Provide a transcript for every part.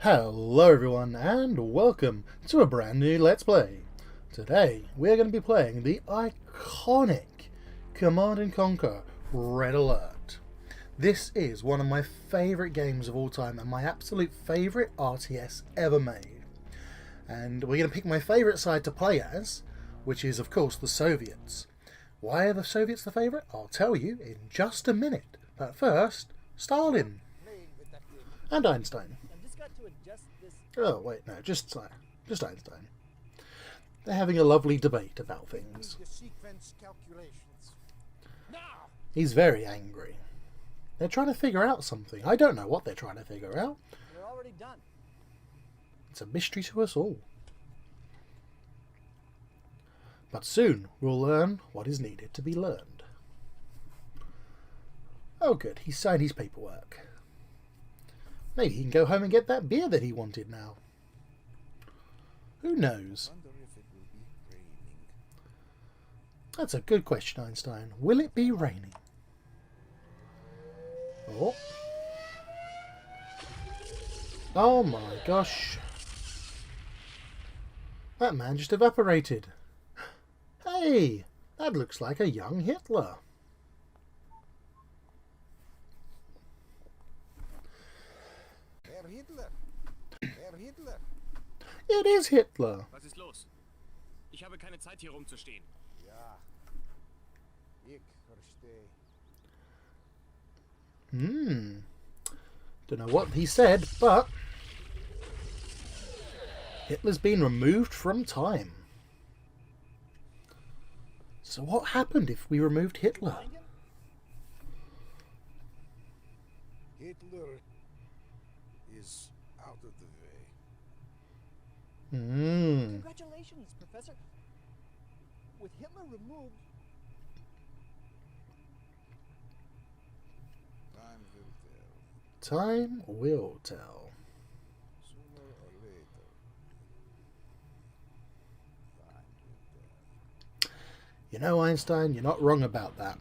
Hello everyone and welcome to a brand new Let's Play. Today we're going to be playing the iconic Command & Conquer Red Alert. This is one of my favourite games of all time and my absolute favourite RTS ever made. And we're going to pick my favourite side to play as, which is of course the Soviets. Why are the Soviets the favourite? I'll tell you in just a minute. But first, Stalin. And Einstein. Oh, wait, no, just Einstein. They're having a lovely debate about things. He's very angry. They're trying to figure out something. I don't know what they're trying to figure out. We're already done. It's a mystery to us all. But soon we'll learn what is needed to be learned. Oh good, he's signed his paperwork. Maybe he can go home and get that beer that he wanted now. Who knows? That's a good question, Einstein. Will it be raining? Oh. Oh my gosh. That man just evaporated. Hey, that looks like a young Hitler. It is Hitler. Was ist los? Ich habe keine Zeit hier rumzustehen. Ja. Ich verstehe. Don't know what he said, but Hitler's been removed from time. So what happened if we removed Hitler? Hitler is out of the way. Congratulations, Professor. With Hitler removed, Time will tell. Time will tell. Sooner or later. Time will tell. You know, Einstein, you're not wrong about that.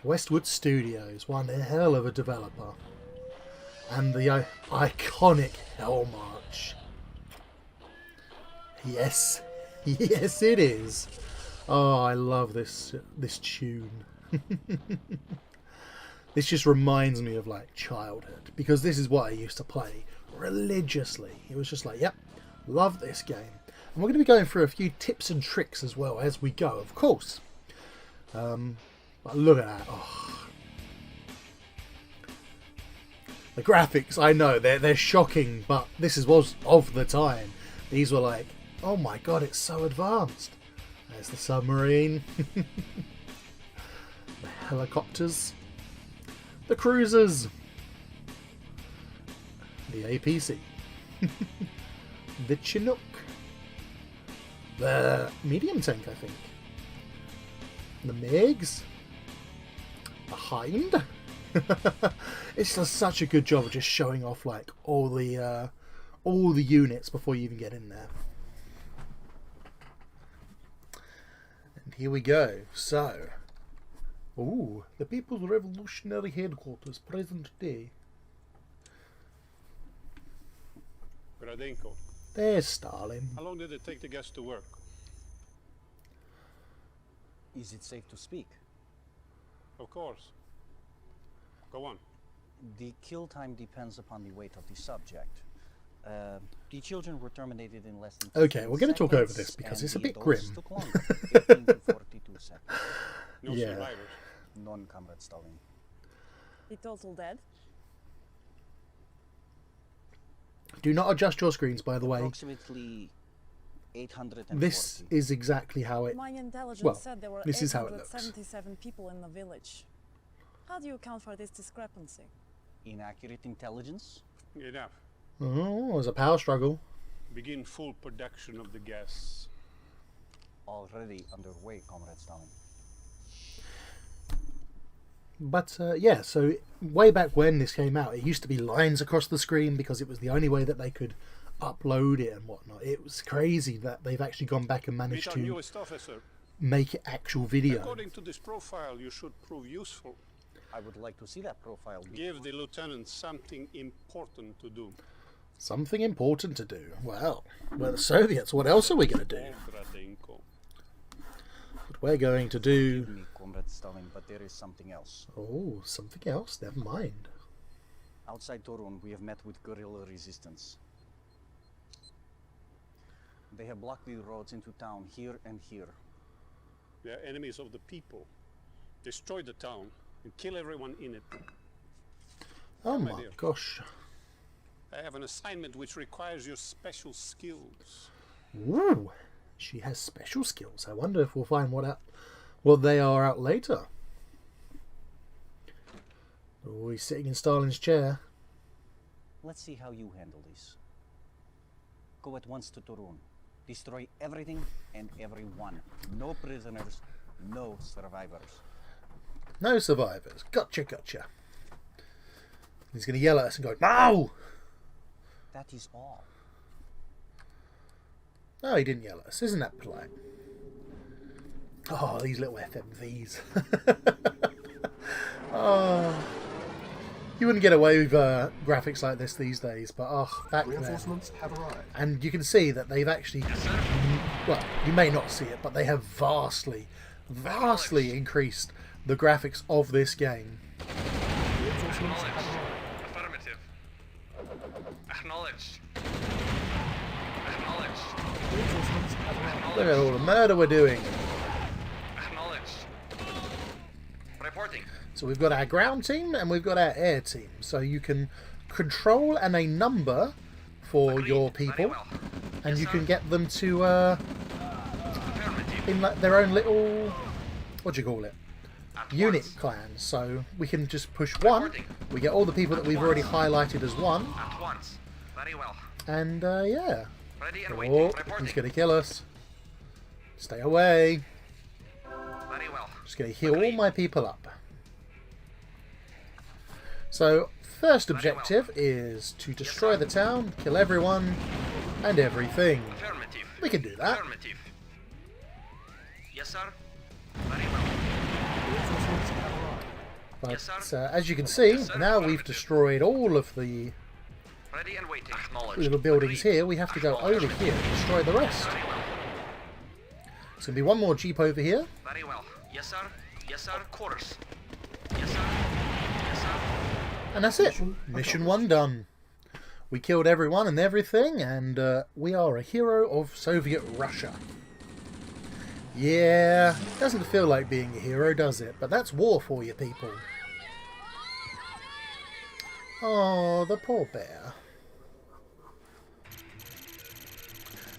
Westwood Studios, one hell of a developer. And the iconic Hell March. Yes, yes it is. Oh, I love this tune. This just reminds me of like childhood, because this is what I used to play religiously. It was just like, yep, love this game. And we're going to be going through a few tips and tricks as well as we go, of course. But look at that. Oh. The graphics, I know, they're shocking, but this was of the time. These were like, oh my god, it's so advanced. There's the submarine. The helicopters. The cruisers. The APC. The Chinook. The medium tank, I think. The MiGs. The Hind. It's just such a good job of just showing off like all the units before you even get in there. And here we go. So, ooh, the People's Revolutionary Headquarters, present day. Gradenko. There's Stalin. How long did it take to get to work? Is it safe to speak? Of course. Go on. The kill time depends upon the weight of the subject. The children were terminated in less than 15 Okay, we're going to talk over seconds, this because and it's a the bit adults grim. took longer, 15 to 42 seconds. No Yeah. survivors. None, Comrade Stalin. The total dead? Do not adjust your screens, by the way. Approximately 840. This is exactly how it... My intelligence well, said there were this is how it looks. 877 people in the village. How do you account for this discrepancy? Inaccurate intelligence? Enough. Oh, there's a power struggle. Begin full production of the gas. Already underway, Comrade Stalin. But yeah, so way back when this came out, it used to be lines across the screen because it was the only way that they could upload it and whatnot. It was crazy that they've actually gone back and Meet managed our to newest officer. make it actual video. According to this profile, you should prove useful. I would like to see that profile. Give the lieutenant something important to do. Something important to do. Well, we're the Soviets. What else are we going to do? Radenko. What we're going to do... Forgive me, Comrade Stalin, but there is something else. Oh, something else. Never mind. Outside Torun, we have met with guerrilla resistance. They have blocked the roads into town here and here. They are enemies of the people. Destroy the town and kill everyone in it. Oh my my dear. gosh. I have an assignment which requires your special skills. Ooh, she has special skills. I wonder if we'll find what they are out later. Oh, he's sitting in Stalin's chair. Let's see how you handle this. Go at once to Torun. Destroy everything and everyone. No prisoners, no survivors. No survivors. Gotcha, gotcha. He's going to yell at us and go, "No!" That is all. No, he didn't yell at us. Isn't that polite? Oh, these little FMVs. Oh, you wouldn't get away with graphics like this these days, but back then. Reinforcements have arrived. And you can see that they've actually, well, you may not see it, but they have vastly increased the graphics of this game. Reinforcements have arrived. Affirmative. Acknowledged. Acknowledged. Reinforcements have arrived. Look at all the murder we're doing. Acknowledged. Reporting. So we've got our ground team and we've got our air team. So you can control and a number for Agreed. your Very people, well. and Yes, you sir. can get them to Affirmative. in like their own little, what do you call it, At unit once. clans. So we can just push one. Reporting. We get all the people that we've already highlighted as one, At once. Very well. and yeah. Ready and Oh, waiting. he's Reporting. gonna kill us. Stay away. Very well. Just gonna heal all my people up. So, first objective is to destroy the town, kill everyone and everything. Affirmative. We can do that. Affirmative. Yes, sir. Very well. Reinforcements have arrived. But Yes, sir. as you can see, Yes, sir. now we've Affirmative. destroyed all of the Ready and waiting. Acknowledged. little buildings Agreed. here. We have to go over here and destroy the rest. Very well. There's going to be one more jeep over here. Very well. Yes, sir. Yes, sir. Of course. Yes, sir. Yes, sir. And that's it. Mission 1 done. We killed everyone and everything, and we are a hero of Soviet Russia. Yeah, doesn't feel like being a hero, does it? But that's war for you people. Oh, the poor bear.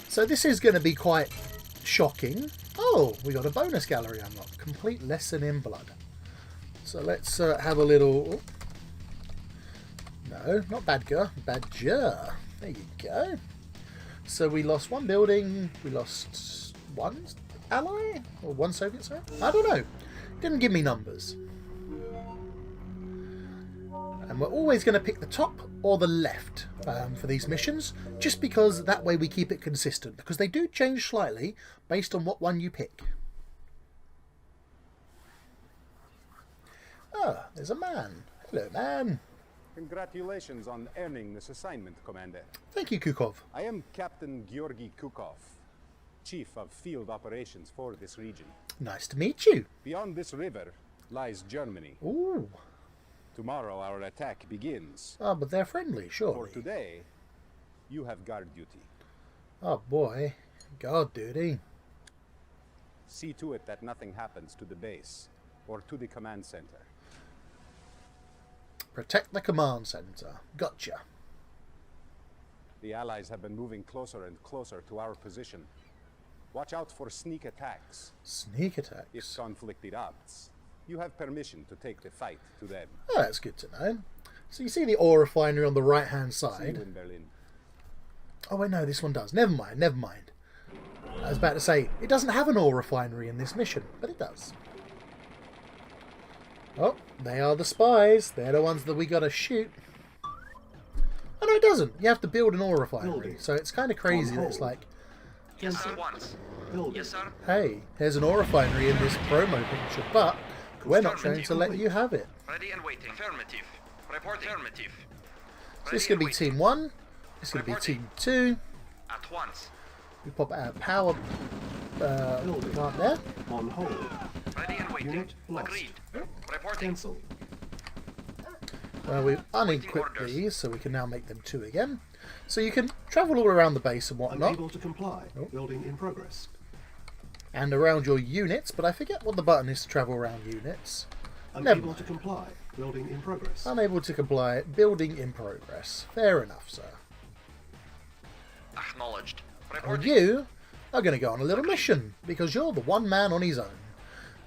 So this is going to be quite shocking. Oh, we got a bonus gallery unlocked. Complete lesson in blood. So let's have a little... No, not Badger. Badger. There you go. So we lost one building. We lost one ally? Or one Soviet, sorry? I don't know. Didn't give me numbers. And we're always going to pick the top or the left for these missions, just because that way we keep it consistent, because they do change slightly based on what one you pick. Ah, there's a man. Hello, man. Congratulations on earning this assignment, Commander. Thank you, Kukov. I am Captain Georgy Kukov, Chief of Field Operations for this region. Nice to meet you. Beyond this river lies Germany. Ooh. Tomorrow our attack begins. Oh, but they're friendly, For surely. today, you have guard duty. Oh, boy. Guard duty. See to it that nothing happens to the base or to the command center. Protect the command center. Gotcha. The Allies have been moving closer and closer to our position. Watch out for sneak attacks. Sneak If attacks. conflict erupts, you have permission to take the fight to them. Oh, that's good to know. So you see the ore refinery on the right-hand See you side. in Berlin. Oh, wait, no, this one does. Never mind, never mind. I was about to say, it doesn't have an ore refinery in this mission, but it does. Oh, they are the spies. They're the ones that we gotta shoot. Oh, no, it doesn't. You have to build an ore refinery. Building. So it's kind of crazy that it's like, Yes, sir. Once. Building. Yes, sir. hey, there's an ore refinery in this promo picture, but we're not going to let you have it. Ready and waiting. Affirmative. Reporting. Affirmative. So this is going to be Team 1. It's going to be Reporting. Team 2. At once. We pop our power plant there. On hold. Ready and waiting. Unit lost. Agreed. Reporting. Cancel. We unequipped orders. these, so we can now make them 2 again. So you can travel all around the base and whatnot, Unable to comply. Building in progress. and around your units, but I forget what the button is to travel around units. Unable to comply. Building in progress. Unable to comply. Building in progress. Fair enough, sir. Acknowledged. And Reporting. you are going to go on a little mission, because you're the one man on his own.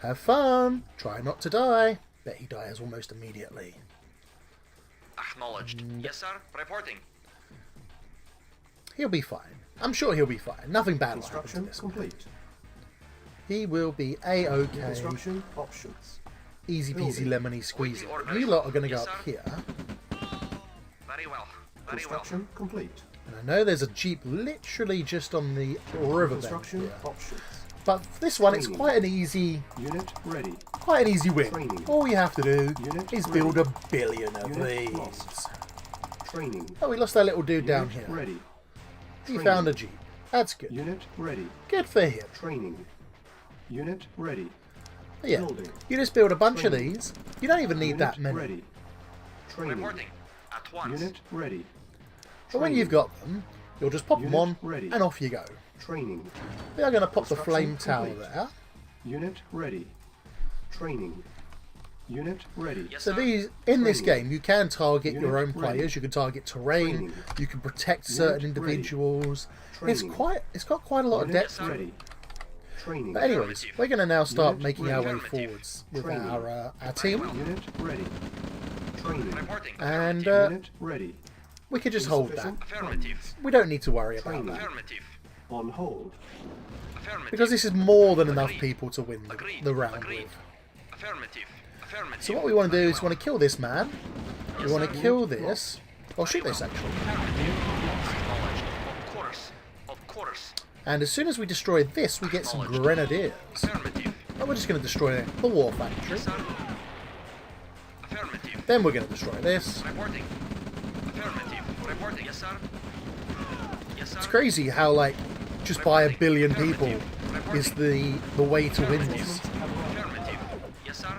Have fun. Try not to die. Bet he dies almost immediately. Acknowledged. Yes, sir. Reporting. He'll be fine. I'm sure he'll be fine. Nothing bad will happen to Construction this man. complete. He will be A-OK. Construction options. Easy peasy lemony squeezy. Waiting orders. You lot are going to go Yes, up sir. here. Very well. Very well. Construction complete. And I know there's a jeep literally just on the riverbank Construction here. options. But for this one, it's quite an easy Unit ready. win. Training. All you have to do Unit is ready. build a billion of Unit these. lost. Training. Oh, we lost our little dude down Unit here. ready. He Training. found a jeep. That's good. Unit ready. Good for him. Training. Unit ready. But yeah, Building. you just build a bunch of Training. these. You don't even need Unit that many. ready. Training. Reporting. At once. Unit ready. But when you've got them, you'll just pop them Unit on ready. and off you go. Training. We are going to pop the Construction flame tower complete. there. Unit ready. Training. Unit ready. Yes, So sir. these in this Training. game, you can target your Unit own ready. players. You can target terrain. Training. You can protect certain Unit ready. individuals. Training. It's got quite a lot of Unit depth to it. ready. Training. But anyways, Affirmative. we're going to now start Unit making ready. our way Affirmative. forwards with Training. our team, Unit ready. Training. Reporting. and Unit ready. we could just hold that. Insufficient Affirmative. funds. We don't need to worry about Training. that Affirmative. On hold. Affirmative. because this is more than enough Agreed. people to win Agreed. the round Agreed. with. Affirmative. Affirmative. So what we want to do Very is well. want to kill this man. We Yes, want sir. to kill this, or shoot this actually. Acknowledged. Of course. Of course. And as soon as we destroy this, we get some Acknowledged. grenadiers. Affirmative. And we're just going to destroy the war factory. Yes, sir. Affirmative. Then we're going to destroy this. Reporting. Affirmative. Reporting. Yes, sir. Yes, sir. It's crazy how like just by 1 billion people is the way to win this. Affirmative. Yes, sir.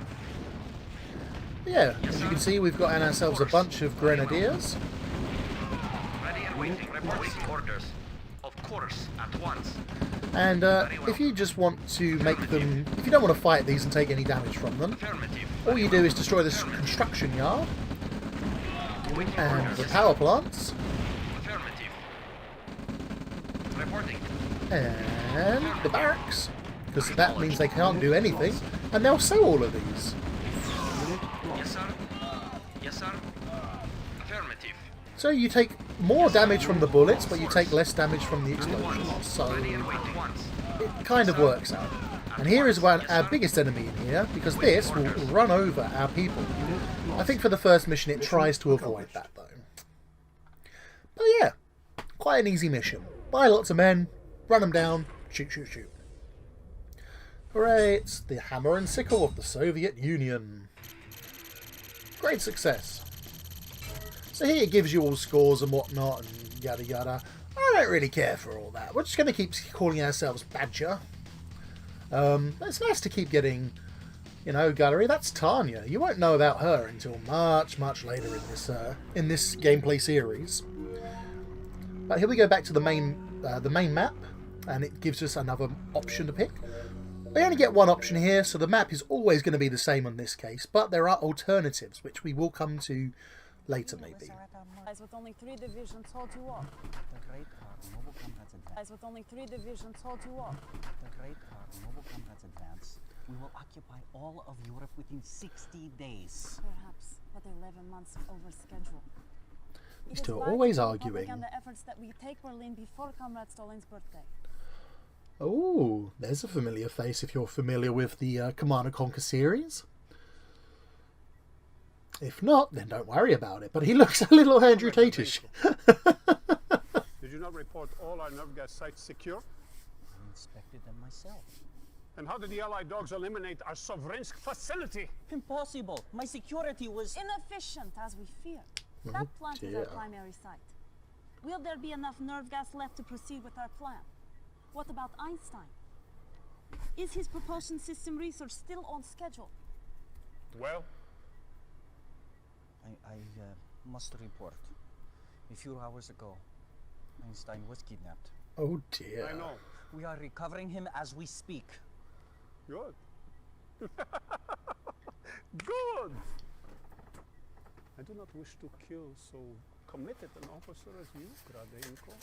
Yeah, as you can see, we've got ourselves a bunch of grenadiers. Ready and waiting. Reporting orders. Of course. At once. And if you just want to make them, if you don't want to fight these and take any damage from them, Affirmative. all you do is destroy this construction yard Waiting and orders. the power plants Affirmative. Reporting. and the barracks, because that means they can't do anything, and they'll sell all of these. Unit Yes, lost. sir. Yes, sir. Affirmative. So you take more damage from the bullets, but you take less damage from the explosions. So Ready and waiting. Once. it kind of works out. And here is our biggest enemy in here, because this will run over our people. Unit lost. I think for the first mission it tries to avoid that though. But yeah, quite an easy mission. Buy lots of men, run them down, shoot, shoot, shoot. Hooray, it's the hammer and sickle of the Soviet Union. Great success. So here it gives you all scores and whatnot and yada yada. I don't really care for all that. We're just going to keep calling ourselves Badger. It's nice to keep getting, you know, gallery. That's Tanya. You won't know about her until much, much later in this gameplay series. But here we go back to the main map, and it gives us another option to pick. We only get one option here, so the map is always going to be the same in this case, but there are alternatives, which we will come to later maybe. Guys with only 3 divisions, hold you up. The great noble comrades advance. Guys with only 3 divisions, hold you up. The great noble comrades advance. We will occupy all of Europe within 60 days. Perhaps, but 11 months over schedule. These It is two are vital always to arguing. propaganda efforts that we take Berlin before Comrade Stalin's birthday. Oh, there's a familiar face if you're familiar with the Command and Conquer series. If not, then don't worry about it. But he looks a little Andrew Tate-ish. Did you not report all our nerve gas sites secure? I inspected them myself. And how did the Allied dogs eliminate our Sovrinsk facility? Impossible. My security was... Inefficient, as we fear. That plant is our dear. primary site. Will there be enough nerve gas left to proceed with our plan? What about Einstein? Is his propulsion system research still on schedule? Well, I must report. A few hours ago, Einstein was kidnapped. Oh dear. I know. We are recovering him as we speak. Good. Good! I do not wish to kill so committed an officer as you, Gradenko.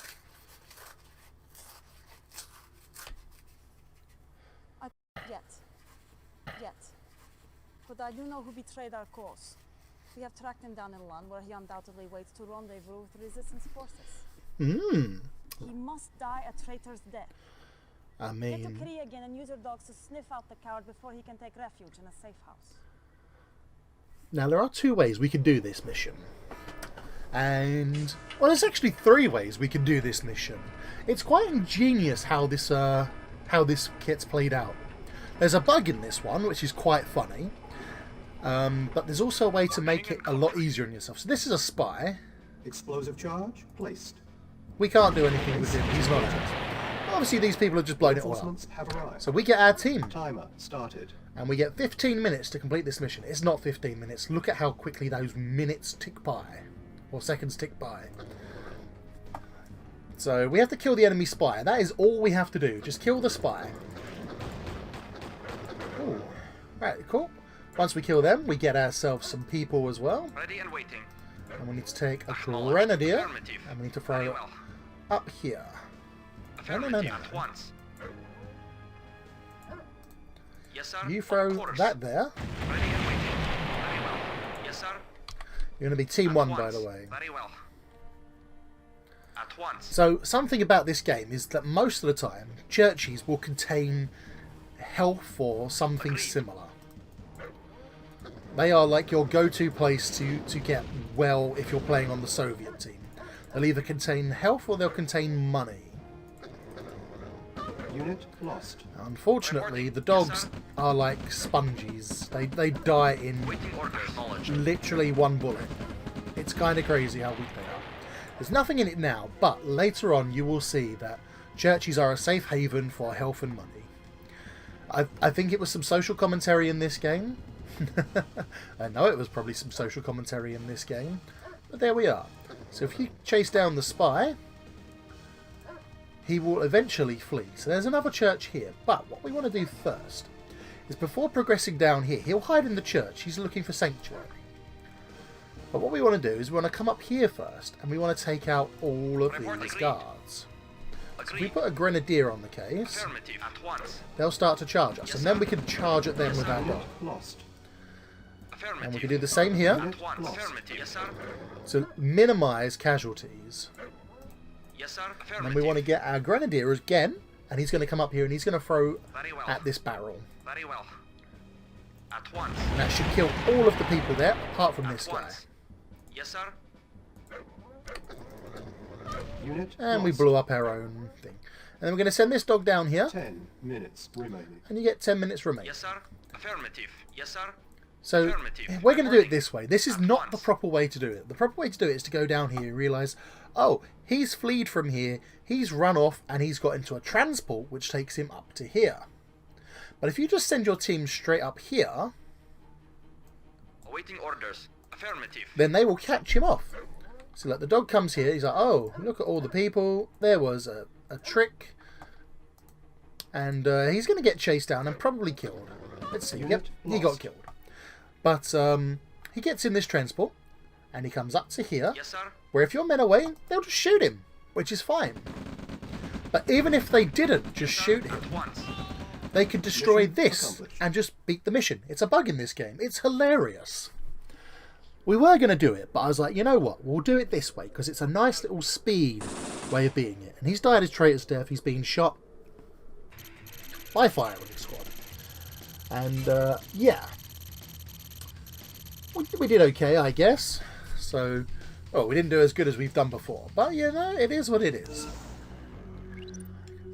Yet. But I do know who betrayed our cause. We have tracked him down in Lund, where he undoubtedly waits to rendezvous with resistance forces. He must die a traitor's death. I Get to mean, Kree again and use your dogs to sniff out the coward before he can take refuge in a safe house. now there are two ways we can do this mission. And, well, there's actually three ways we can do this mission. It's quite ingenious how this gets played out. There's a bug in this one, which is quite funny. But there's also a way to make it a lot easier on yourself. So this is a spy. Explosive charge placed. We can't do anything with him. He's not ours. Obviously, these people have just blown it all up. Reinforcements have arrived. So we get our team. Timer started. And we get 15 minutes to complete this mission. It's not 15 minutes. Look at how quickly those minutes tick by. Or seconds tick by. So we have to kill the enemy spy. That is all we have to do. Just kill the spy. Ooh. Right, cool. Once we kill them, we get ourselves some people as well. Ready and waiting. And we need to take a Acknowledged. grenadier. Affirmative. And we need to Very throw it well. up here. Affirmative no. at once. Yes, sir. You Of throw course. that there. Ready and waiting. Very well. Yes, sir. You're going to be Team At 1, once. by the way. Very well. At once. So, something about this game is that most of the time, churches will contain health or something Agreed. similar. They are like your go-to place to get well if you're playing on the Soviet team. They'll either contain health or they'll contain money. Unit lost. Unfortunately, the dogs are like sponges. They die in Waiting orders. Acknowledged. literally one bullet. It's kind of crazy how weak they are. There's nothing in it now, but later on you will see that churches are a safe haven for health and money. I think it was some social commentary in this game. I know it was probably some social commentary in this game. But there we are. So if you chase down the spy, he will eventually flee. So there's another church here. But what we want to do first is before progressing down here, he'll hide in the church. He's looking for sanctuary. But what we want to do is we want to come up here first and we want to take out all of Report these agreed. guards. So if we Agreed. put a grenadier on the case, Affirmative at once. they'll start to charge us. Yes, And then sir. we can charge at them with our Unit dog. lost. Affirmative. And we can do the same here At once. Lost. Affirmative. Yes, sir. to minimise casualties. Yes, sir. And Affirmative. then we want to get our grenadier again, and he's going to come up here and he's going to throw Very well. at this barrel. Very well. At once. And that should kill all of the people there, apart from At this guy. once. Yes, sir. Unit And we lost. blew up our own thing. And then we're going to send this dog down here, 10 minutes remaining. and you get 10 minutes remaining. Yes, sir. Affirmative. Yes, sir. So Affirmative. we're going to do it Reporting. this way. This is At not the once. proper way to do it. The proper way to do it is to go down here and realise, oh, he's fleed from here, he's run off, and he's got into a transport which takes him up to here. But if you just send your team straight up here, Awaiting orders. Affirmative. then they will catch him off. So like the dog comes here, he's like, oh, look at all the people. There was a trick. And he's going to get chased down and probably killed. Let's see. Yep, he got Lost. killed. But he gets in this transport and he comes up to here, Yes, sir. where if your men are away, they'll just shoot him, which is fine. But even if they didn't just shoot him, At once. they could destroy Mission this accomplished. and just beat the mission. It's a bug in this game. It's hilarious. We were going to do it, but I was like, you know what? We'll do it this way, because it's a nice little speed way of being it. And he's died his traitor's death. He's been shot by firing squad. And, yeah. We did okay, I guess. So, well, we didn't do as good as we've done before. But, you know, it is what it is.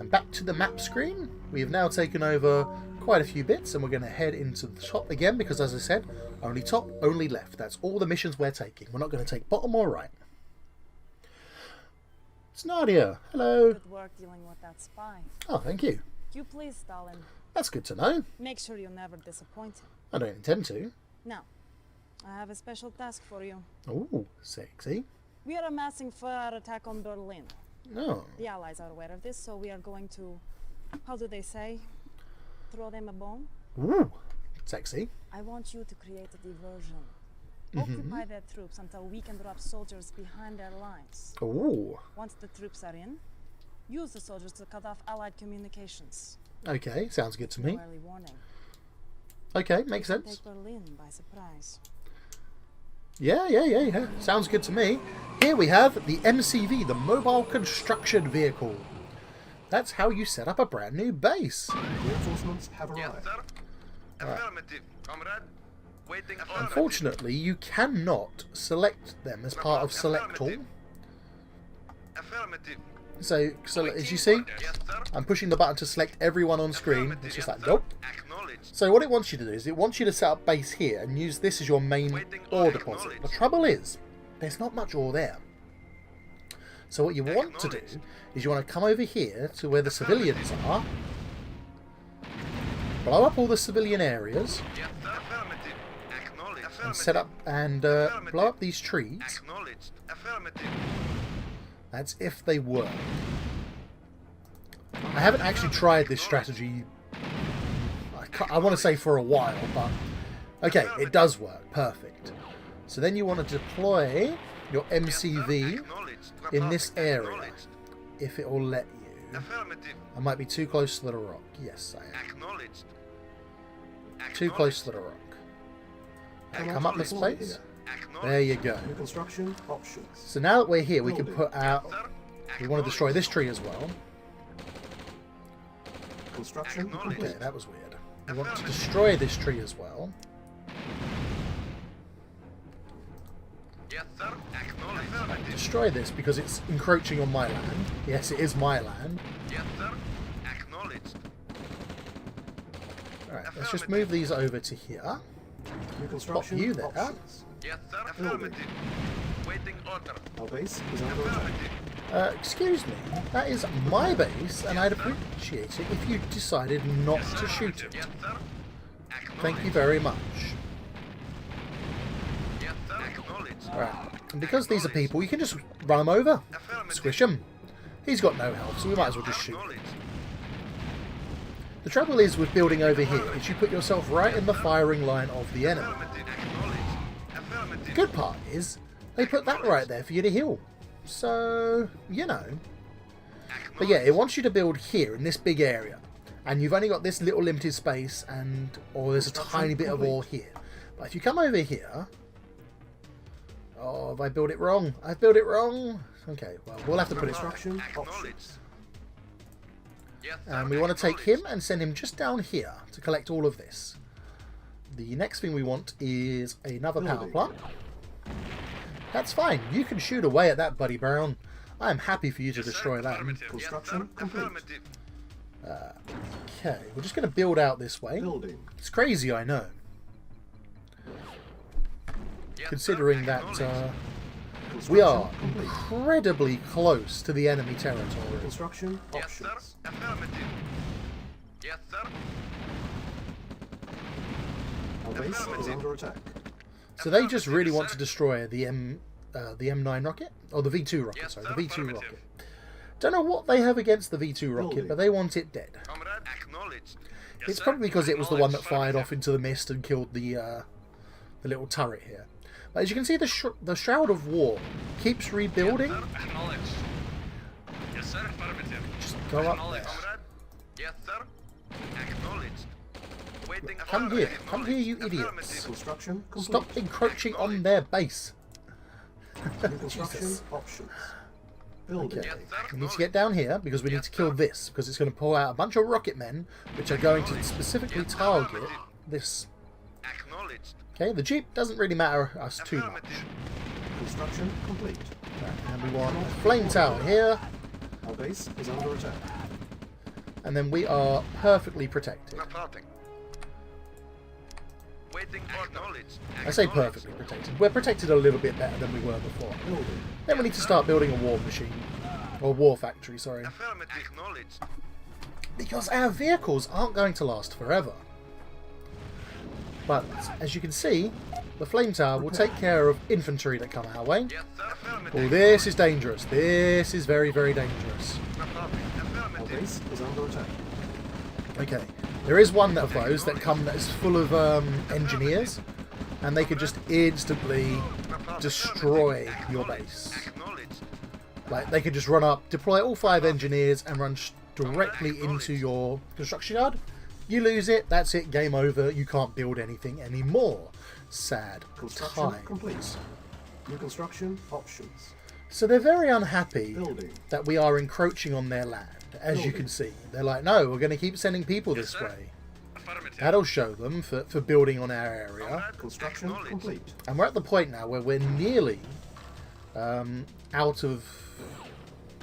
And back to the map screen. We have now taken over quite a few bits, and we're going to head into the top again, because as I said, only top, only left. That's all the missions we're taking. We're not going to take bottom or right. It's Nadia. Hello. Good work dealing with that spy. Oh, thank you. You please, Stalin. That's good to know. Make sure you never disappoint him. I don't intend to. Now, I have a special task for you. Ooh, sexy. We are amassing for our attack on Berlin. Oh. The Allies are aware of this, so we are going to, how do they say, throw them a bone? Ooh, sexy. I want you to create a diversion. Occupy their troops until we can drop soldiers behind their lines. Ooh. Once the troops are in, use the soldiers to cut off Allied communications. Okay, sounds good to me. No early warning. Okay, makes Take sense. Berlin by surprise. Yeah. Sounds good to me. Here we have the MCV, the Mobile Construction Vehicle. That's how you set up a brand new base. Reinforcements have arrived. sir. Affirmative, comrade. Waiting affirmative. Unfortunately, you cannot select them as part of Select All. Affirmative. So as you see, Yes, sir. I'm pushing the button to select everyone on screen. It's just like, sir. nope. Acknowledged. So what it wants you to do is it wants you to set up base here and use this as your main ore deposit. The trouble is, there's not much ore there. So what you want to do is you want to come over here to where the civilians are, blow up all the civilian areas, Yes, sir. Affirmative. Acknowledged. and set up and blow up these trees. Acknowledged. Affirmative. That's if they work. I haven't actually tried this strategy, I want to say for a while, but okay, it does work. Perfect. So then you want to deploy your MCV Acknowledged. in this area, Acknowledged. if it will let you. Affirmative. I might be too close to the rock. Yes, I am. Acknowledged. Too close to the rock. Okay, come up this place. There you go. New construction options. So now that we're here, we can put out... We want to destroy this tree as well. Construction Okay, complete. that was weird. We want to destroy this tree as well. Yes, sir. Acknowledged. Affirmative. Destroy this because it's encroaching on my land. Yes, it is my land. Yes, sir. Acknowledged. Alright, let's just move these over to here. New construction you there. options. Yes, sir. Affirmative. Waiting order. Our base is under attack. Affirmative. Excuse me, that is my base, and I'd appreciate it if you decided not to shoot it. Yes, sir. Thank you very much. Yes, sir. Acknowledged. Right, and because these are people, you can just run them over, squish them. He's got no health, so we might as well just shoot him. Acknowledged. The trouble is with building over here, is you put yourself right in the firing line of the enemy. Affirmative. Acknowledged. Affirmative. Good part is, they put that right there for you to heal. So, you know. But yeah, it wants you to build here in this big area. And you've only got this little limited space, and or there's a tiny bit of ore here. But if you come over here... Oh, have I built it wrong? I've built it wrong. Okay, well, we'll have to put it... Construction options. Acknowledged. Yes, sir. And we want to take him and send him just down here to collect all of this. The next thing we want is another power plant. That's fine. You can shoot away at that, Buddy Brown. I am happy for you to destroy that. Construction complete. Affirmative. Okay, we're just going to build out this way. Building. It's crazy, I know. Yes, Considering sir. that Construction we are complete. incredibly close to the enemy territory. Construction Yes, sir. options. Affirmative. Yes, sir. Our base is under attack. So they just really want to destroy the M9 rocket? Or the V2 rocket, Yes, sorry, sir. the V2 Affirmative. rocket. Don't know what they have against the V2 rocket, Building. but they want it dead. Comrade, acknowledged. Yes, It's sir. probably because it was the one that fired Affirmative. off into the mist and killed the little turret here. But as you can see, the Shroud of War keeps rebuilding. Yes, sir. Acknowledged. Yes, sir. Affirmative. Just go up there. Acknowledged. Comrade. Yes, sir. Acknowledged. Waiting. Come here. affirmative. Come here, you Acknowledged. idiots. Affirmative. Construction complete. Stop encroaching on their base. New construction Jesus. options. Building. Okay, Yes, sir. we need to get down here because we need to kill this, because it's going to pull out a bunch of rocket men which are going to specifically target this. Acknowledged. Okay, the Jeep doesn't really matter us too much. Affirmative. Construction complete. Right, and we want a flame tower here, Our base is under attack. and then we are perfectly protected. Reporting. Waiting. Acknowledged. I say perfectly protected. We're protected a little bit better than we were before. Building. Then we need to start building a war machine. Or war factory, sorry. Affirmative. Acknowledged. Because our vehicles aren't going to last forever. But, as you can see, the flame tower will take care of infantry that come our way. Yes, sir. Affirmative. Oh, this is dangerous. This is very, very dangerous. Our Affirmative. base is under attack. Okay, there is one of those that come that is full of engineers, and they could just instantly destroy your base. Acknowledged. Like, they could just run up, deploy all 5 engineers, and run directly into your construction yard. You lose it, that's it, game over. You can't build anything anymore. Sad Construction times. complete. New construction options. So they're very unhappy Building. that we are encroaching on their land, as you can see. They're like, no, we're going to keep sending people this sir. way. Affirmative. That'll show them for building on our area. Construction Acknowledged. complete. And we're at the point now where we're nearly out of...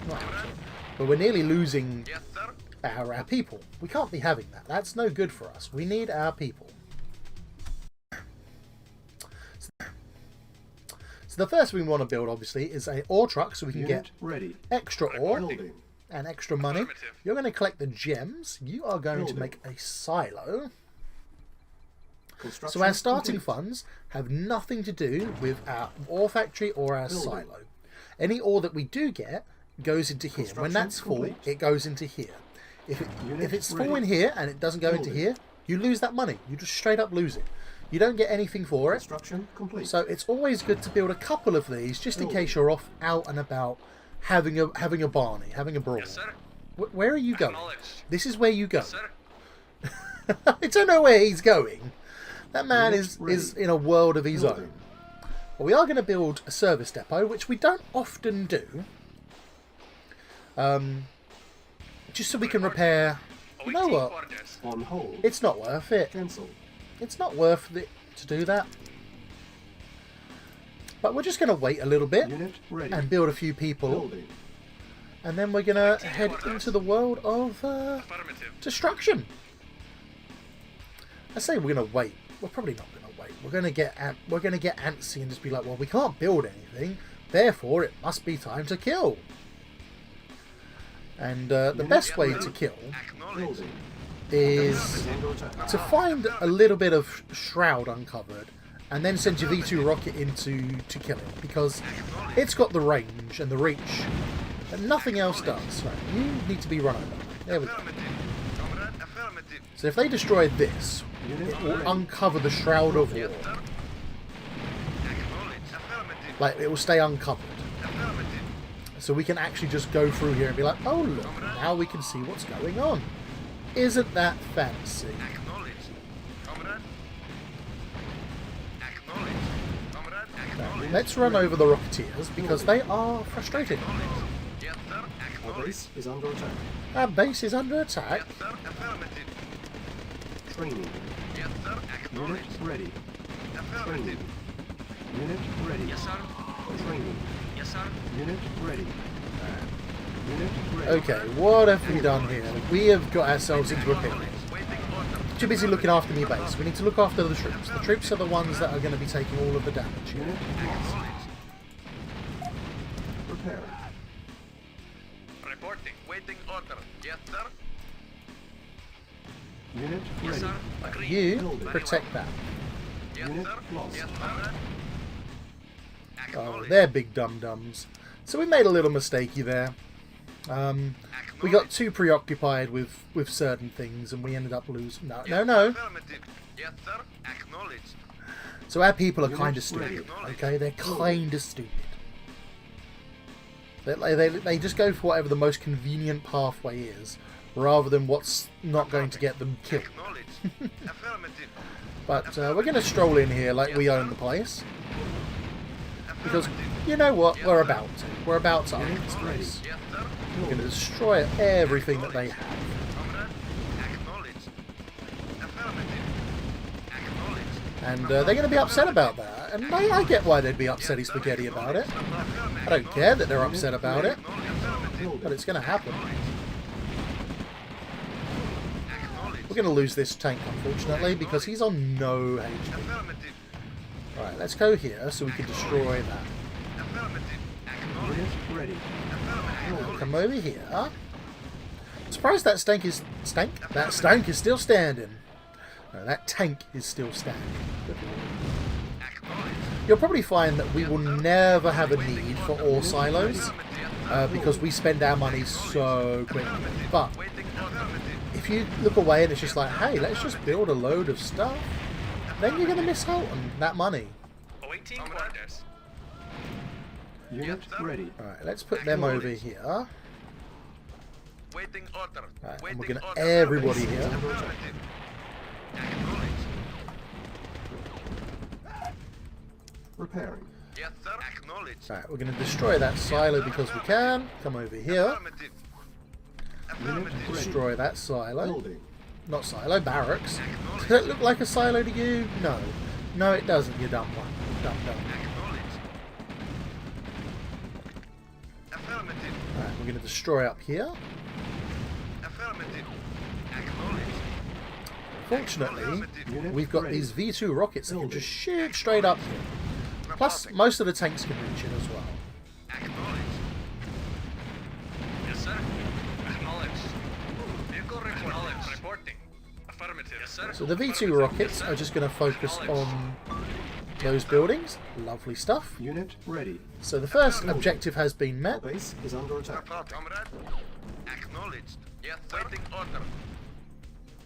Not out of, but we're nearly losing Yes, sir. our people. We can't be having that. That's no good for us. We need our people. So the first thing we want to build, obviously, is a ore truck so we can Unit get ready. extra ore Building. and extra money. Affirmative. You're going to collect the gems. You are going to Building. make a silo. Construction So our starting complete. funds have nothing to do with our ore factory or our Building. silo. Any ore that we do get goes into here. When Construction that's full, complete. it goes into here. If Unit it's full ready. in here and it doesn't go into Building. here, you lose that money. You just straight up lose it. You don't get anything for it. Construction complete. So it's always good to build a couple of these just in case you're off out and about having a Barney, having a brawl. Yes, sir. Where are you going? Acknowledged. This is where you go. Yes, sir. I don't know where he's going. That man Unit is ready. in a world of his Building. own. But we are going to build a service depot, which we don't often do. Just so we can repair... You know Awaiting what? orders. On hold. It's not worth it. Cancel. It's not worth it to do that. But we're just going to wait a little bit Unit ready. and build a few people. Building. And then we're going to head into the world of Affirmative. destruction. I say we're going to wait. We're probably not going to wait. We're going to get antsy and just be like, well, we can't build anything, therefore it must be time to kill. And the best way to kill Acknowledged. Building. is Is under attack. to find a little bit of shroud uncovered and then send your V2 rocket in to kill it, because it's got the range and the reach that nothing else does. Right, you need to be run over. There we go. Affirmative. Comrade, affirmative. So if they destroy this, Unit it will ready. uncover the Shroud of War. Yes, sir. Acknowledged. Affirmative. Like, it will stay uncovered. Affirmative. So we can actually just go through here and be like, oh look, now we can see what's going on. Isn't that fancy? Acknowledged. Comrade. Acknowledged. Comrade, acknowledged. Let's run over the Rocketeers because they are frustrated. Acknowledged. Yes, sir. Our Acknowledged. base is under attack. Our base is under attack. Yes, sir. Affirmative. Training. Yes, sir. Unit Acknowledged. ready. Affirmative. Training. Unit ready. Yes, sir. Training. Yes, sir. Unit ready. Unit ready. Okay, what have we done here? We have got ourselves into a pickle. Waiting order. Too busy looking after me base. We need to look after the troops. The troops are the ones that are going to be taking all of the damage. Unit lost. Repair. Reporting. Waiting order. Yes, sir. Unit Yes, ready. sir. Agreed. You protect that. Yes, Unit sir. lost. Yes, sir. Oh, Acknowledged. they're big dum-dums. So we made a little mistakey there. We got too preoccupied with certain things and we ended up losing. No. Affirmative. Yes, sir. Acknowledged. So our people are Unit kind of ready. stupid, okay? They're kind of stupid. They just go for whatever the most convenient pathway is, rather than what's not going to get them killed. Acknowledged. Affirmative. But we're going to stroll in here like we own the place. Because, you know what, we're about to. We're about to own this place. Yes, sir. We're going to destroy everything that they have. Comrade. Acknowledged. Affirmative. Acknowledged. And they're going to be upset about that. And I get why they'd be upsetty spaghetti about it. I don't care that they're upset about it, but it's going to happen. We're going to lose this tank, unfortunately, because he's on no HP. Affirmative. Alright, let's go here so we can destroy that. Affirmative. Unit ready. Come over here. I'm surprised that stank is That stank is still standing. No, that tank is still standing. You'll probably find that we will never have a need for ore silos because we spend our money so quickly. But if you look away and it's just like, hey, let's just build a load of stuff, then you're going to miss out on that money. Awaiting orders. Unit ready. Alright, let's put them over here. Waiting order. Right, and we're going to everybody here. Acknowledged. Repairing. Yes, sir. Acknowledged. Alright, we're going to destroy that silo because we can. Come over here. Affirmative. Unit ready. Destroy that silo. Building. Not silo, barracks. Does it look like a silo to you? No. No, it doesn't, you dumb one. Dumb. Acknowledged. Affirmative. Alright, we're going to destroy up here. Affirmative. Acknowledged. Fortunately, Unit we've got ready. these V2 rockets that can just shoot straight up here. Plus, most of the tanks can reach it as well. Acknowledged. Yes, sir. Acknowledged. Vehicle acknowledged. Reporting. Affirmative. Yes, sir. So the V2 rockets are just going to focus on those buildings. Lovely stuff. Unit ready. So the first objective has been met. Base is under attack. Comrade. Acknowledged. Yes, sir. Waiting order.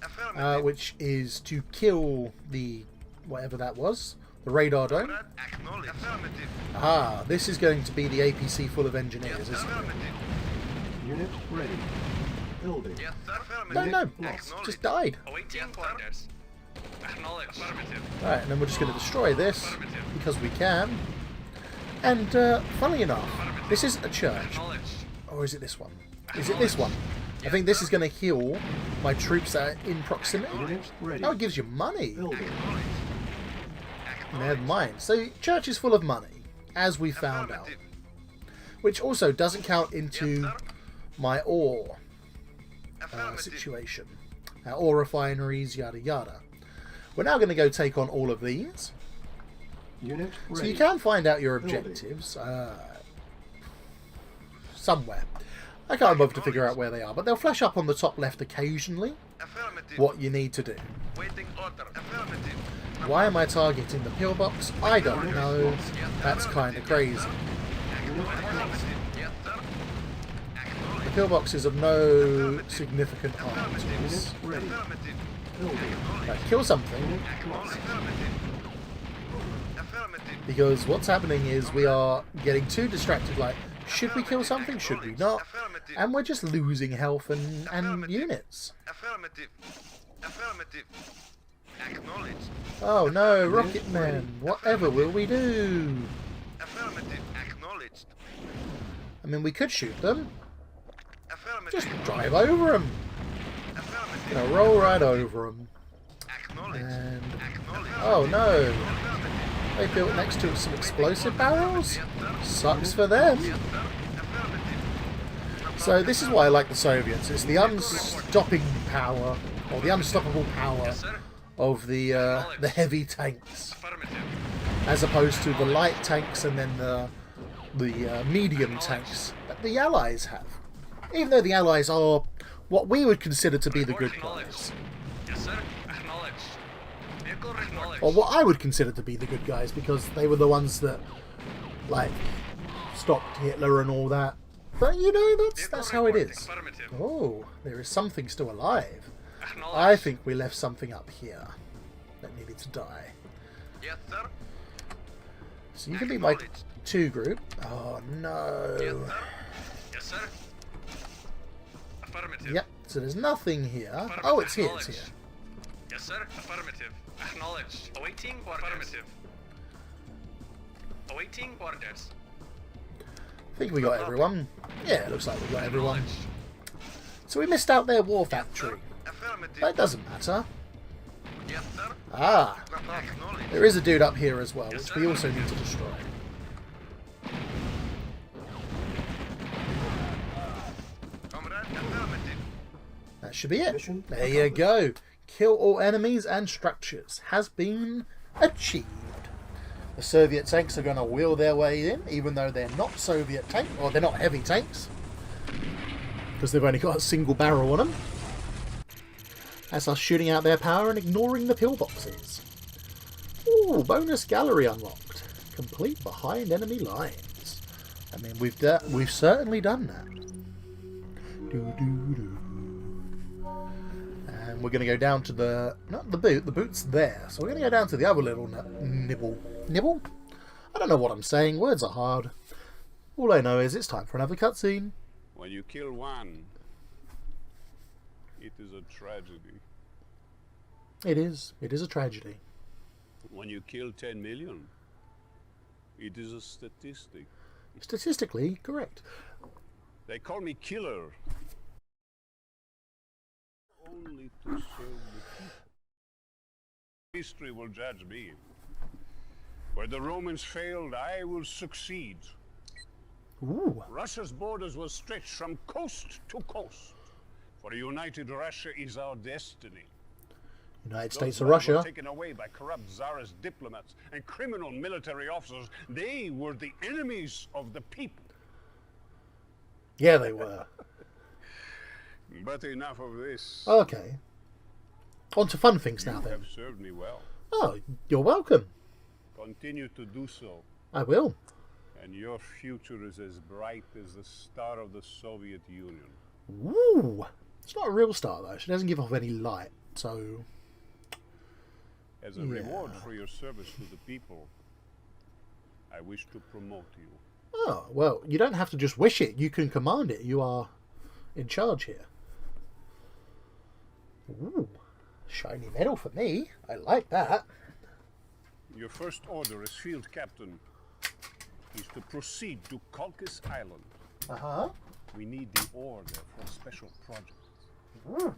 Affirmative. Which is to kill the whatever that was, the radar dome. Comrade. Acknowledged. Affirmative. Ah, this is going to be the APC full of engineers, isn't it? Affirmative. Unit ready. Building. Yes, sir. Affirmative. No, Acknowledged. just died. Awaiting orders. Acknowledged. Affirmative. Right, and then we're just going to destroy this because we can. And funnily enough, this isn't a church, Acknowledged. or is it this one? Is it this one? I think this is going to heal my troops that are in proximity. Unit ready. Oh, it gives you money. Building. Never mind. So church is full of money, as we found out, which also doesn't count into my ore situation. Our ore refineries, yada yada. We're now going to go take on all of these. Unit ready. So you can find out your Building. objectives somewhere. I can't bother to figure out where they are, but they'll flash up on the top left occasionally Affirmative. what you need to do. Waiting order. Affirmative. Why am I targeting the pillbox? I don't know. That's kind of crazy. Affirmative. Yes, sir. The Acknowledged. pillbox is of no significant harm to Unit us. ready. Affirmative. Building. Right, kill something, Unit lost. Affirmative. Affirmative. because what's happening is we are getting too distracted, like, should we kill something, should we not? Affirmative. And we're just losing health and units. Affirmative. Affirmative. Acknowledged. Oh no, Rocket Man, whatever will we do? Affirmative. Acknowledged. I mean, we could shoot them, Affirmative. just drive over them. Affirmative. You know, roll right over them. Acknowledged. And Acknowledged. oh no, they built next to some explosive barrels. Sucks for them. So this is why I like the Soviets. It's the unstopping power, or the unstoppable power of the heavy tanks, Affirmative. as opposed to the light tanks and then the medium tanks that the Allies have. Even though the Allies are what we would consider to be the good guys, Yes, sir. Acknowledged. Vehicle acknowledged. or what I would consider to be the good guys, because they were the ones that like stopped Hitler and all that. But you know, that's how it is. Affirmative. Oh, there is something still alive. Acknowledged. I think we left something up here that needed to die. Yes, sir. So you can be my 2 group. Oh Yes, no. sir. Yes, sir. Affirmative. Yep, so there's nothing here. Affirmative. Oh, it's here, it's here. Acknowledged. Yes, sir. Affirmative. Acknowledged. Awaiting orders. Affirmative. Awaiting orders. I think we got everyone. Yeah, it looks like we got everyone. Acknowledged. So we missed out their war factory. Affirmative. But it doesn't matter. Yes, sir. Ah, Acknowledged. there is a dude up here as well, which we also need to destroy. Comrade. Affirmative. That should be it. Mission There you go. Kill all enemies and structures has been achieved. The Soviet tanks are going to wheel their way in, even though they're not Soviet tanks, or they're not heavy tanks, because they've only got a single barrel on them. That's us shooting out their power and ignoring the pillboxes. Ooh, bonus gallery unlocked. Complete behind enemy lines. I mean, we've certainly done that. And we're going to go down to the... not the boot, the boot's there. So we're going to go down to the other little nibble. Nibble? I don't know what I'm saying, words are hard. All I know is it's time for another cutscene. When you kill one, it is a tragedy. It is a tragedy. When you kill 10 million, it is a statistic. Statistically correct. They call me killer. Only to serve the people. History will judge me. Where the Romans failed, I will succeed. Ooh. Russia's borders will stretch from coast to coast. For a united Russia is our destiny. United States Those of lands were Russia. taken away by corrupt czarist diplomats and criminal military officers. They were the enemies of the people. Yeah, they were. But enough of this. Okay. On to fun things now You then. have served me well. Oh, you're welcome. Continue to do so. I will. And your future is as bright as the star of the Soviet Union. Ooh. It's not a real star though. She doesn't give off any light, so... As a reward for your service to the people, I wish to promote you. Oh, well, you don't have to just wish it. You can command it. You are in charge here. Ooh. Shiny medal for me. I like that. Your first order as field captain is to proceed to Colchis Island. Uh-huh. We need the ore there for a special project. Ooh.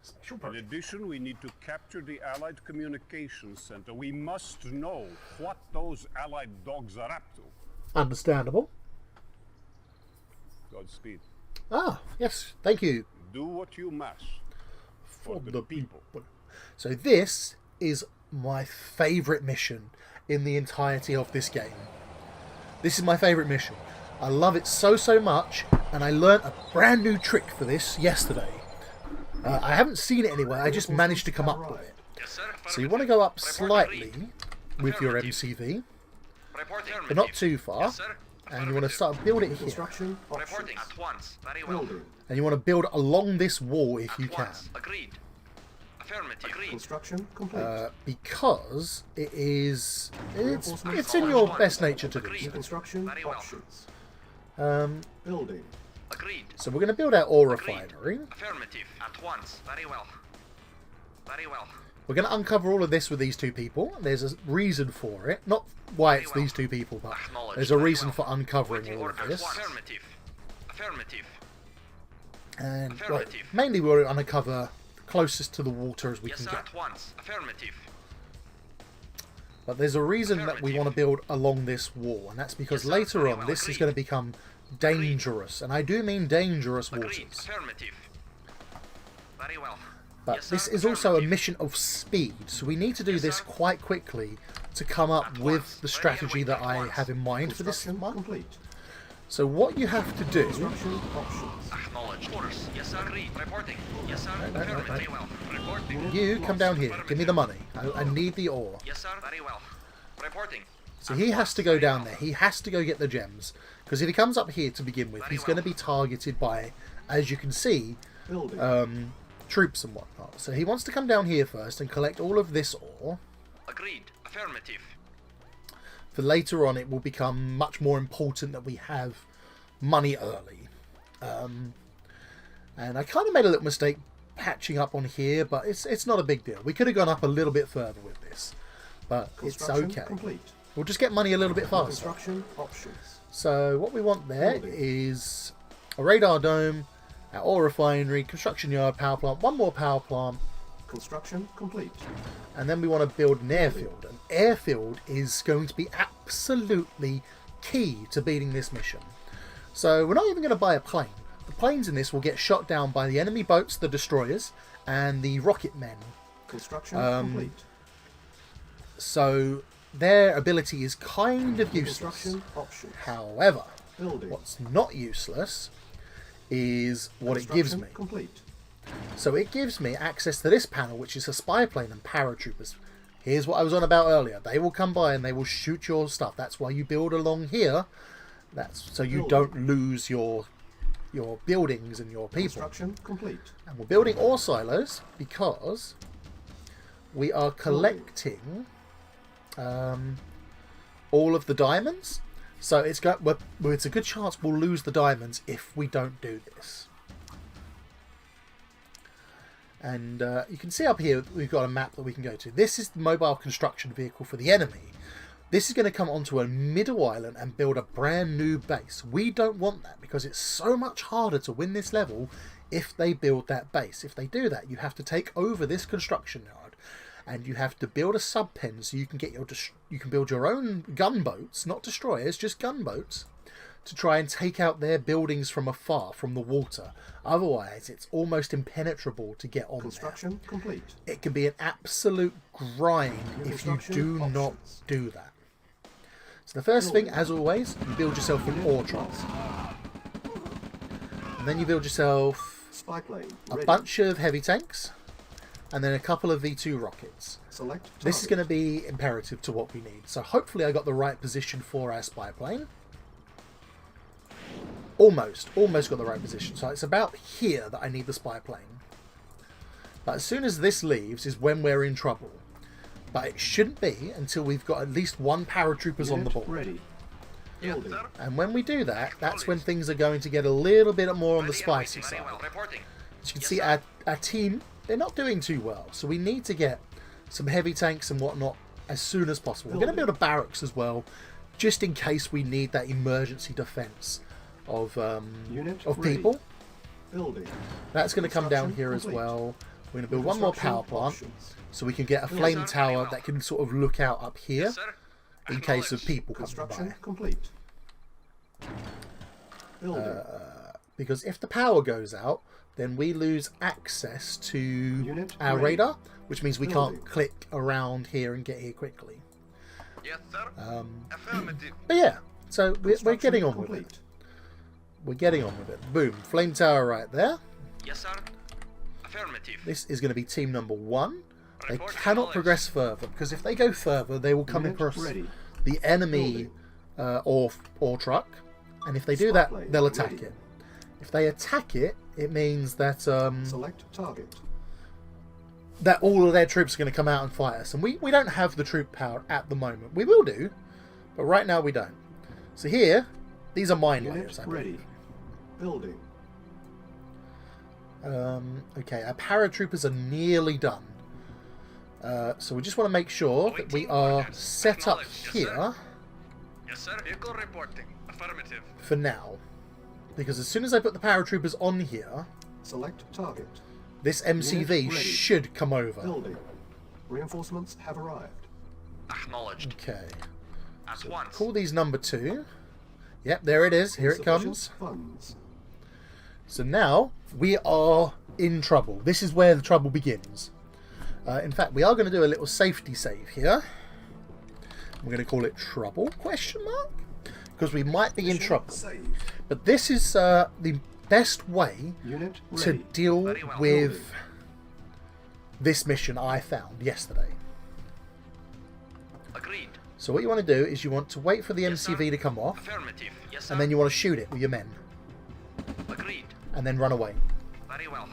Special In project. addition, we need to capture the Allied Communications Center. We must know what those Allied dogs are up to. Understandable. Godspeed. Ah, yes. Thank you. Do what you must for the people. So this is my favourite mission in the entirety of this game. This is my favourite mission. I love it so much, and I learnt a brand new trick for this yesterday. I haven't seen it anywhere, I just managed to come up with it. Yes, sir. So you want to go up slightly with your MCV, but not too far, Yes, sir. and you want to start building it here. Construction Reporting options. at once. Very well. Building. And you want to build along this wall if you At can. once. Agreed. Affirmative. Agreed. Construction complete. Because it's Reinforcements in your best nature to do Agreed. so. Construction Very well. options. Um, Building. Agreed. so we're going to build our ore Agreed. refinery. Affirmative. At once. Very well. Very well. We're going to uncover all of this with these two people. There's a reason for it. Not why it's these two people, but Acknowledged. there's a Very reason well. for uncovering Waiting all of orders. this. Affirmative. Affirmative. And well, Affirmative. mainly we'll uncover closest to the water as we Yes, can sir. get. At once. Affirmative. But there's a reason that we want to build along this wall, and that's because Yes, sir. later Very on well. this is Agreed. going to become dangerous, and I do mean dangerous Agreed. waters. Affirmative. Very well. But Yes, sir. this is also a Affirmative. mission of speed, so we need to do Yes, this sir. quite quickly to come up At with once. the Ready strategy and that waiting. I At have in mind for this Construction one. complete. So what you have to do, Construction options. Acknowledged. Orders. Yes, sir. Agreed. Reporting. Yes, sir. no, Affirmative. no. Very well. Reporting. you come down here, give me the money. I need the ore. Yes, sir. Very well. Reporting. So he has to go down there. He has to go get the gems. Because if he comes up here to begin with, Very he's going to well. be targeted by, as you can see, Building. troops and whatnot. So he wants to come down here first and collect all of this ore. Agreed. Affirmative. For later on, it will become much more important that we have money early. And I kind of made a little mistake patching up on here, but it's not a big deal. We could have gone up a little bit further with this, but it's Construction okay. complete. We'll just get money a little bit faster. Construction options. So what we want there Building. is a radar dome, our ore refinery, construction yard, power plant, one more power plant, Construction complete. and then we want to build an airfield. An airfield is going to be absolutely key to beating this mission. So we're not even going to buy a plane. The planes in this will get shot down by the enemy boats, the destroyers, and the rocket men. Construction complete. So their ability is kind of useless. Construction options. However, Building. what's not useless is what it gives me. Construction complete. So it gives me access to this panel, which is a spy plane and paratroopers. Here's what I was on about earlier. They will come by and they will shoot your stuff. That's why you build along here. That's so you don't lose your buildings and your people. Construction complete. And we're building ore silos because we are collecting all of the diamonds. So it's a good chance we'll lose the diamonds if we don't do this. And you can see up here we've got a map that we can go to. This is the mobile construction vehicle for the enemy. This is going to come onto a middle island and build a brand new base. We don't want that because it's so much harder to win this level if they build that base. If they do that, you have to take over this construction yard and you have to build a sub pen so you can get you can build your own gunboats, not destroyers, just gunboats, to try and take out their buildings from afar, from the water. Otherwise, it's almost impenetrable to get on Construction complete. there. It can be an absolute grind if you do not do that. So the first thing, as always, you build yourself an ore truck. And then you build yourself Spy plane. a Ready. bunch of heavy tanks. And then a couple of V2 rockets. Select This is target. going to be imperative to what we need. So hopefully I got the right position for our spy plane. Almost got the right position. So it's about here that I need the spy plane. But as soon as this leaves is when we're in trouble. But it shouldn't be until we've got at least one paratroopers on the Unit board. ready. Yes, Building. sir. And when we do that, that's when things are going to get a little bit more on the Ready and spicy waiting. Very side. well. Reporting. As you can Yes, see, sir. our team, they're not doing too well. So we need to get some heavy tanks and whatnot as soon as possible. We're going to build a barracks as well, just in case we need that emergency defense of Unit people. ready. Building. That's going to come down Construction here as complete. well. We're going to build one more Construction power plant options. so we can get a Yes, flame sir. tower Very well. that can sort of look out up here Yes, sir. in case of Acknowledged. people coming Construction by. complete. Building. Because if the power goes out, then we lose access to Unit our ready. radar, which means we Building. can't click around here and get here quickly. Yes, sir. Affirmative. But yeah, so we're Construction getting on with complete. it. We're getting on with it. Boom, flame tower right there. Yes, sir. Affirmative. This is going to be team number 1. They Report cannot acknowledged. progress further, because if they go further, they will come Unit across ready. the enemy ore truck, and if they do that, Spotlight they'll attack ready. it. If they attack it, it means that Select target. that all of their troops are going to come out and fight us, and we don't have the troop power at the moment. We will do, but right now we don't. So here, these are mine Unit layers, I believe. ready. Building. Okay, our paratroopers are nearly done. So we just want to make sure that we are set up here Yes, sir. Vehicle reporting. Affirmative. for now. Because as soon as I put the paratroopers on here, Select target. this MCV Unit ready. should come over. Building. Reinforcements have arrived. Acknowledged. Okay. At once. Call these number 2. Yep, there it is. Here it Insufficient comes. Funds. So now we are in trouble. This is where the trouble begins. In fact, we are going to do a little safety save here. We're going to call it trouble, question mark? Because we might be in trouble. Save. But this is the best way Unit to ready. deal Very well. with this mission I found yesterday. Agreed. So what you want to do is you want to wait for the Yes, sir. MCV to come off, Affirmative. Yes, sir. and then you want to shoot it with your men, Agreed. and then run away. Very well.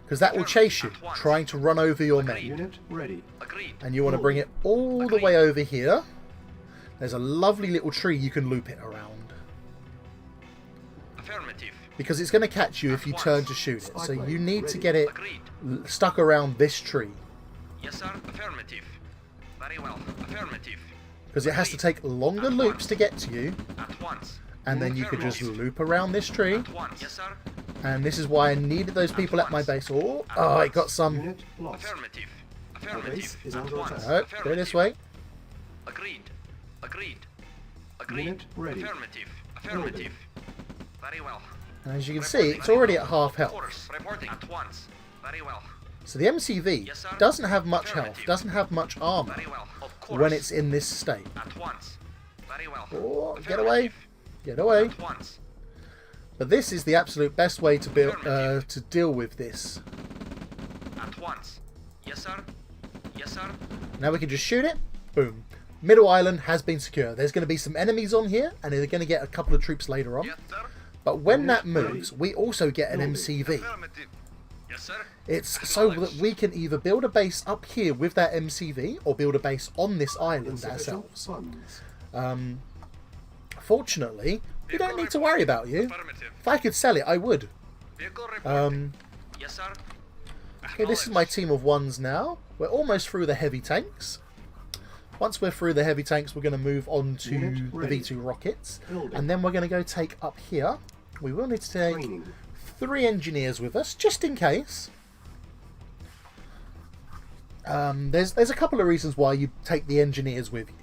Because that will chase you, trying to run over your men. Unit ready. Agreed. And you want to bring it all the way over here. There's a lovely little tree you can loop it around. Affirmative. Because it's going to catch you if you turn to shoot it. So you need to get it Agreed. stuck around this tree. Yes, sir. Affirmative. Very well. Affirmative. Because it has to take longer loops to get to you. At once. And then you could just loop around this tree. At once. Yes, sir. And this is why I needed those people at my base. Oh, it got some... Unit lost. Affirmative. base Affirmative. is At under once. attack. Oh, go this way. Agreed. Agreed. Agreed. Unit ready. Affirmative. Affirmative. Very well. And as you can see, it's already at half Of health. course. Reporting. At once. Very well. So the MCV Yes, sir. doesn't have much health, Affirmative. doesn't have much armor Very well. Of course. when it's in this state. At once. Very well. Oh, get away. Get away. At once. But this is the absolute best way to build to deal with this. At once. Yes, sir. Yes, sir. Now we can just shoot it. Boom. Middle island has been secure. There's going to be some enemies on here, and they're going to get a couple of troops later on. Yes, sir. But when that moves, we also get an MCV. Affirmative. Yes, sir. It's so that we can either build a base up here with that MCV, or build a base on this island Insufficient ourselves. funds. Fortunately, we don't need to worry about you. Affirmative. If I could sell it, I would. Vehicle reporting. Yes, sir. Okay, this is my team of ones now. We're almost through the heavy tanks. Once we're through the heavy tanks, we're going to move on to Unit the ready. V2 rockets. Building. And then we're going to go take up here. We will need to take Training. 3 engineers with us, just in case. There's a couple of reasons why you take the engineers with you.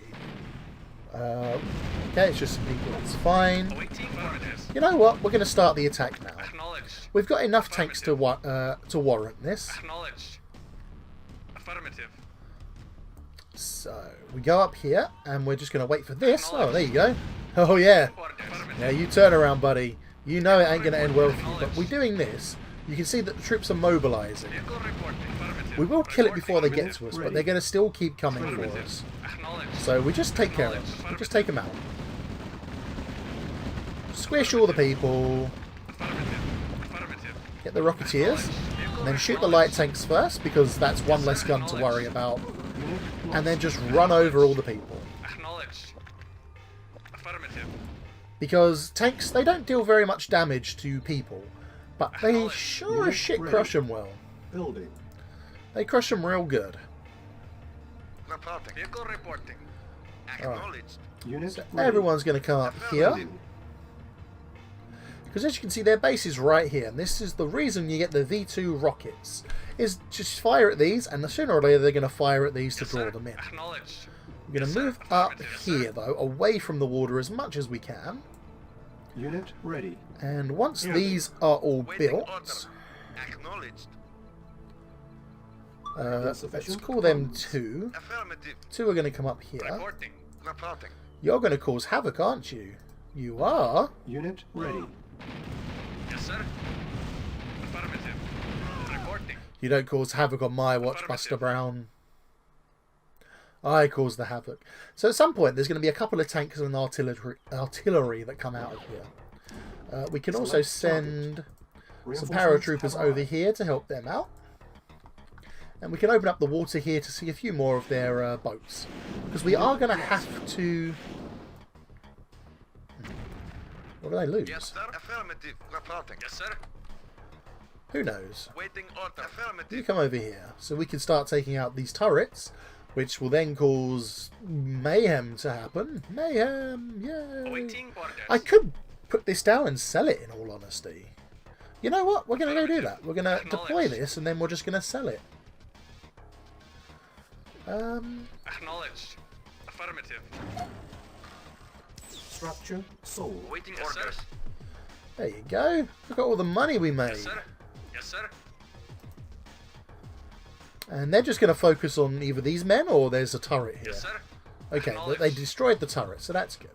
Okay, it's just some people, it's fine. Awaiting orders. You know what? We're going to start the attack now. Acknowledged. We've got enough tanks to warrant this. Acknowledged. Affirmative. So, we go up here, and we're just going to wait for this. Oh, there you go. Oh, yeah. Affirmative. Yeah, you turn around, buddy. You know it ain't going to end well for you. But we're doing this. You can see that the troops are mobilising. Vehicle reporting. Affirmative. We will kill it before they get Reporting. to us, but they're going to still keep coming for Affirmative. us. Acknowledged. So we just take care of them. We just take them out. Squish all the people. Affirmative. Affirmative. Get the Rocketeers. And then shoot the light tanks first, because that's one less gun to worry about. And then just run over all the people. Acknowledged. Affirmative. Because tanks, they don't deal very much damage to people. But they sure as shit crush them well. Building. They crush them real good. Reporting. Vehicle reporting. Acknowledged. Unit So ready. everyone's going to come up here. Building. Because as you can see, their base is right here. And this is the reason you get the V2 rockets. Is just fire at these, and sooner or later they're going to fire at these to draw them in. Acknowledged. We're going Yes, to sir. move up Affirmative, yes, sir. here, though, away from the water as much as we can. Unit ready. And once Yeah. these are all Waiting built, order. Acknowledged. let's Insufficient call them funds. 2. Affirmative. 2 are going to come up here. Reporting. Reporting. You're going to cause havoc, aren't you? You are. Unit ready. Yes, sir. Affirmative. Reporting. You don't cause havoc on my watch, Affirmative. Buster Brown. I cause the havoc. So at some point, there's going to be a couple of tanks and artillery that come out of here. We can also send some Reinforcements paratroopers have over arrived. here to help them out. And we can open up the water here to see a few more of their boats. Because we are going to have to... What do they lose? Yes, sir. Affirmative. Reporting. Yes, sir. Who knows? Waiting order. You Affirmative. come over here. So we can start taking out these turrets, which will then cause mayhem to happen. Mayhem! Yay! Awaiting orders. I could put this down and sell it, in all honesty. You know what? We're going to go do that. We're going to deploy this, and then we're just going to sell it. Acknowledged. Affirmative. Structure sold. Awaiting orders. There you go. Look at all the money we made. Yes, sir. Yes, sir. And they're just going to focus on either these men or there's a turret here. Yes, sir. Okay, Acknowledged. they destroyed the turret, so that's good.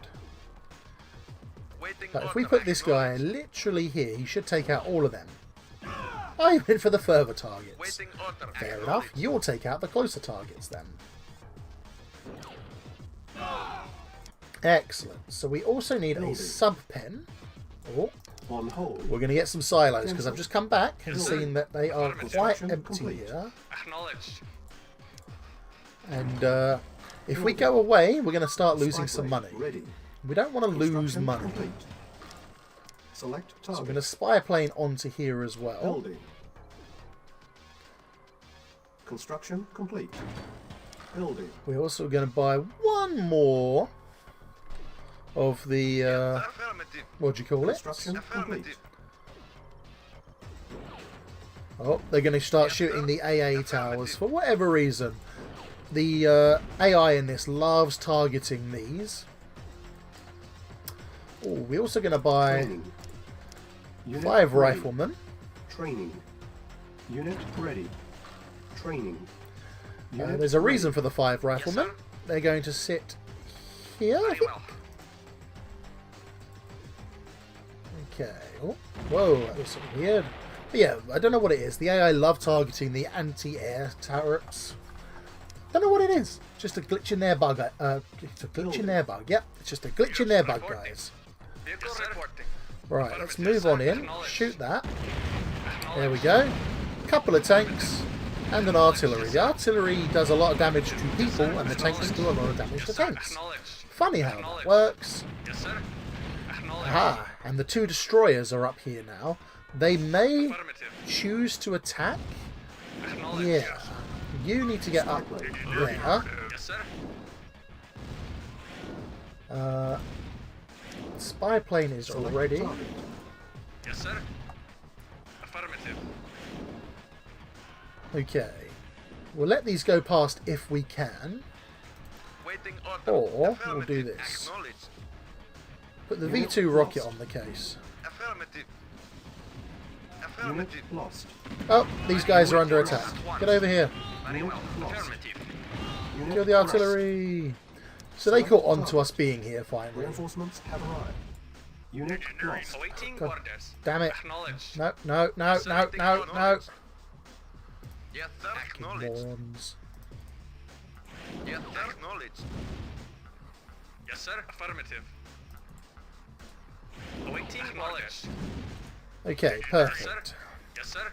Waiting But if order. we put this guy Acknowledged. literally here, he should take out all of them. I went for the further targets. Waiting order. Fair enough. Acknowledged. You'll take out the closer targets then. Excellent. So we also need a Building. sub-pen. Oh, On hold. we're going to get some silos because I've just come back and Yes, sir. seen that they are Affirmative. quite Construction empty complete. here. Acknowledged. And if we go away, we're going to start losing Spy some plane money. Ready. We don't want to lose Construction money. complete. Select So we're target. going to spy a plane onto here as well. Building. Construction complete. Building. We're also going to buy one more of the, Affirmative. what do you call it? Construction complete. Affirmative. Oh, they're going to start shooting the AA towers for whatever reason. The AI in this loves targeting these. Oh, we're also going to buy Training. Unit 5 ready. riflemen. Training. Unit ready. Training. Unit There's a ready. reason for the 5 riflemen. sir. They're going to sit here. I Very think. well. Okay. Oh, whoa, that was sort of weird. But yeah, I don't know what it is. The AI love targeting the anti-air turrets. Don't know what it is. Just a glitch in their bug. It's a glitch in their bug. Yep, it's just a glitch in their bug, guys. Vehicle reporting. Right, let's move on in. Shoot that. There we go. Couple of tanks and an artillery. The artillery does a lot of damage to people, and the tanks do a lot of damage to tanks. Acknowledged. Funny how that works. Yes, sir. Acknowledged. Aha, and the 2 destroyers are up here now. They may Affirmative. choose to attack. Acknowledged. Yeah, you need to get up there. Yes, sir. Spy plane is Select ready. target. Yes, sir. Affirmative. Okay, we'll let these go past if we can. Waiting order. Or we'll do this. Acknowledged. Put the V2 rocket on the case. Affirmative. Unit lost. Oh, these guys are under attack. Get over here. Very well. Lost. Affirmative. Unit Kill the lost. artillery. So they caught on to us being here finally. Reinforcements have arrived. Unit lost. Awaiting God orders. damn it. Acknowledged. No, no, no, no, no, no. Yes, sir. Acknowledged. Morons. Yes, sir. Acknowledged. Yes, sir. Affirmative. Awaiting orders. Okay, Yes, sir. perfect. Yes, sir.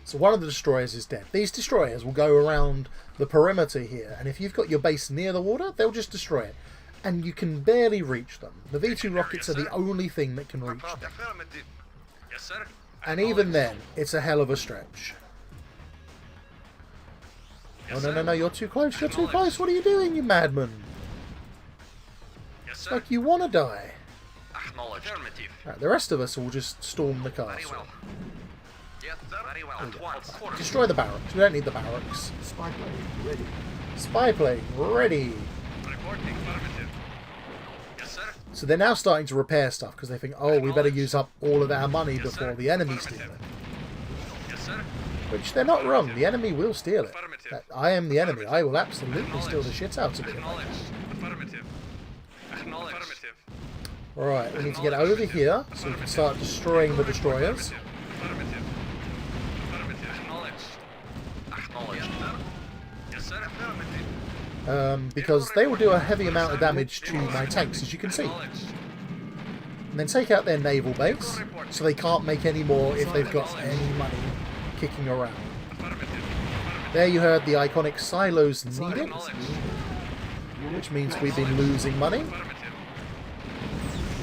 So one of the destroyers is dead. These destroyers will go around the perimeter here, and if you've got your base near the water, they'll just destroy it. And you can barely reach them. The V2 rockets are the only thing that can reach them. Affirmative. Yes, sir. And even then, it's a hell of a stretch. Oh, no, no, no, you're too close, you're too close. What are you doing, you madman? Yes, It's sir. like you want to die. Acknowledged. Affirmative. Right, the rest of us will just storm the Very castle. well. Yes, sir. Very well. At once. Of course. Destroy the barracks. We don't need the barracks. Spy plane ready. Spy plane, ready. Reporting. Affirmative. Yes, sir. So they're now starting to repair stuff because they think, oh, we better use up all of our money before the enemy steal it. Yes, sir. Which they're not wrong. The enemy will steal it. Affirmative. I am the enemy. I will absolutely steal the shit out of it. Acknowledged. Affirmative. Acknowledged. Affirmative. Alright, we need to get over here so we can start destroying the destroyers. Affirmative. Affirmative. Acknowledged. Acknowledged. Yes, sir. Affirmative. Because they will do a heavy amount of damage to my tanks, as you can see. Acknowledged. And then take out their naval base, so they can't make any more if they've got any money kicking around. Affirmative. There you heard the iconic silos needed, Acknowledged. which means we've been losing money. Affirmative.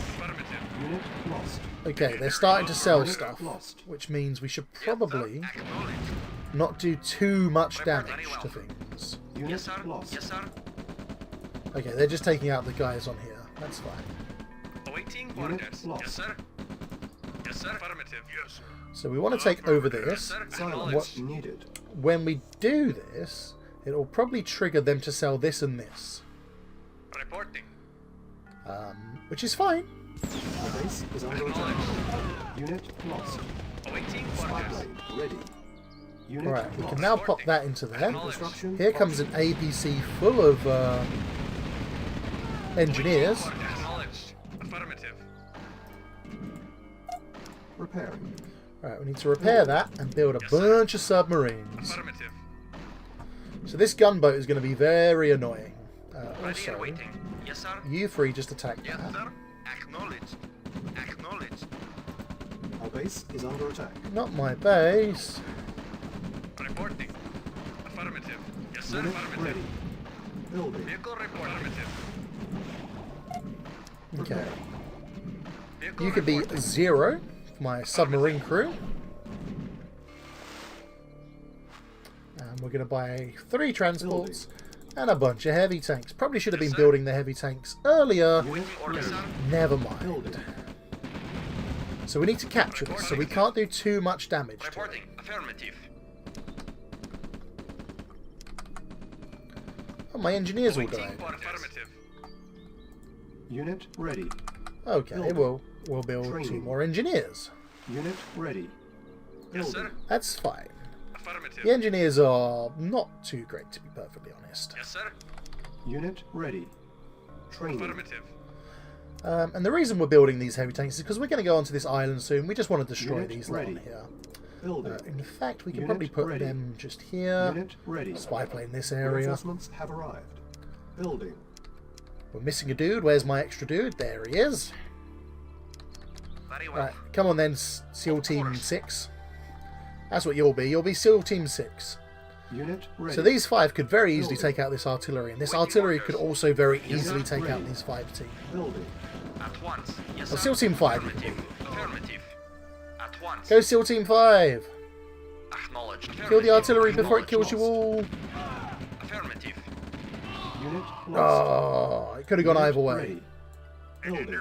Affirmative. Unit lost. Okay, they're starting to sell stuff, which means we should probably Acknowledged. not do too much damage to things. Unit Yes, sir. lost. Yes, sir. Okay, they're just taking out the guys on here. That's fine. Awaiting Unit orders. lost. Yes, sir. Yes, sir. Affirmative. Yes, sir. So we want to take over this. Sir. Silence needed. When we do this, it'll probably trigger them to sell this and this, Reporting. which is fine. The base is under attack. Unit lost. Awaiting Spy orders. plane ready. Unit Alright, we lost. can now pop that into there. Construction. Here comes an APC full of engineers. Acknowledged. Affirmative. Repairing. Right, we need to repair that and build a bunch of submarines. Affirmative. So this gunboat is going to be very annoying. Ready and Also, waiting. Yes, sir. you three just attack Yes, that. sir. Acknowledged. Acknowledged. Our base is under attack. Not my base. Reporting. Affirmative. Yes, sir. Unit Affirmative. ready. Building. Vehicle report. Affirmative. Okay. Vehicle You could be reporting. 0 for my submarine crew. And we're going to buy 3 transports and a bunch of heavy tanks. Probably should have been building the heavy tanks earlier. Unit Orders, ready. sir. Never mind. Building. So we need to capture this, so we can't do too much damage to it. Reporting. Affirmative. Oh, my engineers all Waiting died. for affirmative. Unit ready. Okay, Building. we'll build 2 Training. more engineers. Unit ready. Yes, Building. sir. That's fine. Affirmative. The engineers are not too great, to be perfectly honest. Yes, sir. Unit ready. Training. Affirmative. And the reason we're building these heavy tanks is because we're going to go onto this island soon. We just want to destroy Unit these lot ready. on here. Building. In fact, we can Unit probably put ready. them just here. Unit ready. Spy plane this area. Reinforcements have arrived. Building. We're missing a dude. Where's my extra dude? There he is. Very well. Right, come on then, SEAL Team 6. That's what you'll be. You'll be SEAL Team 6. Unit ready. So these 5 could very easily Building. take out this artillery, and this Waiting artillery orders. could also very easily Unit take out ready. these 5 team. Building. At once. Yes, Well, sir. SEAL Team 5. Affirmative. Affirmative. At once. Go SEAL Team 5! Acknowledged. Kill the artillery before it kills you all! Affirmative. Unit lost. Oh, it could have gone Unit either way. ready. Building.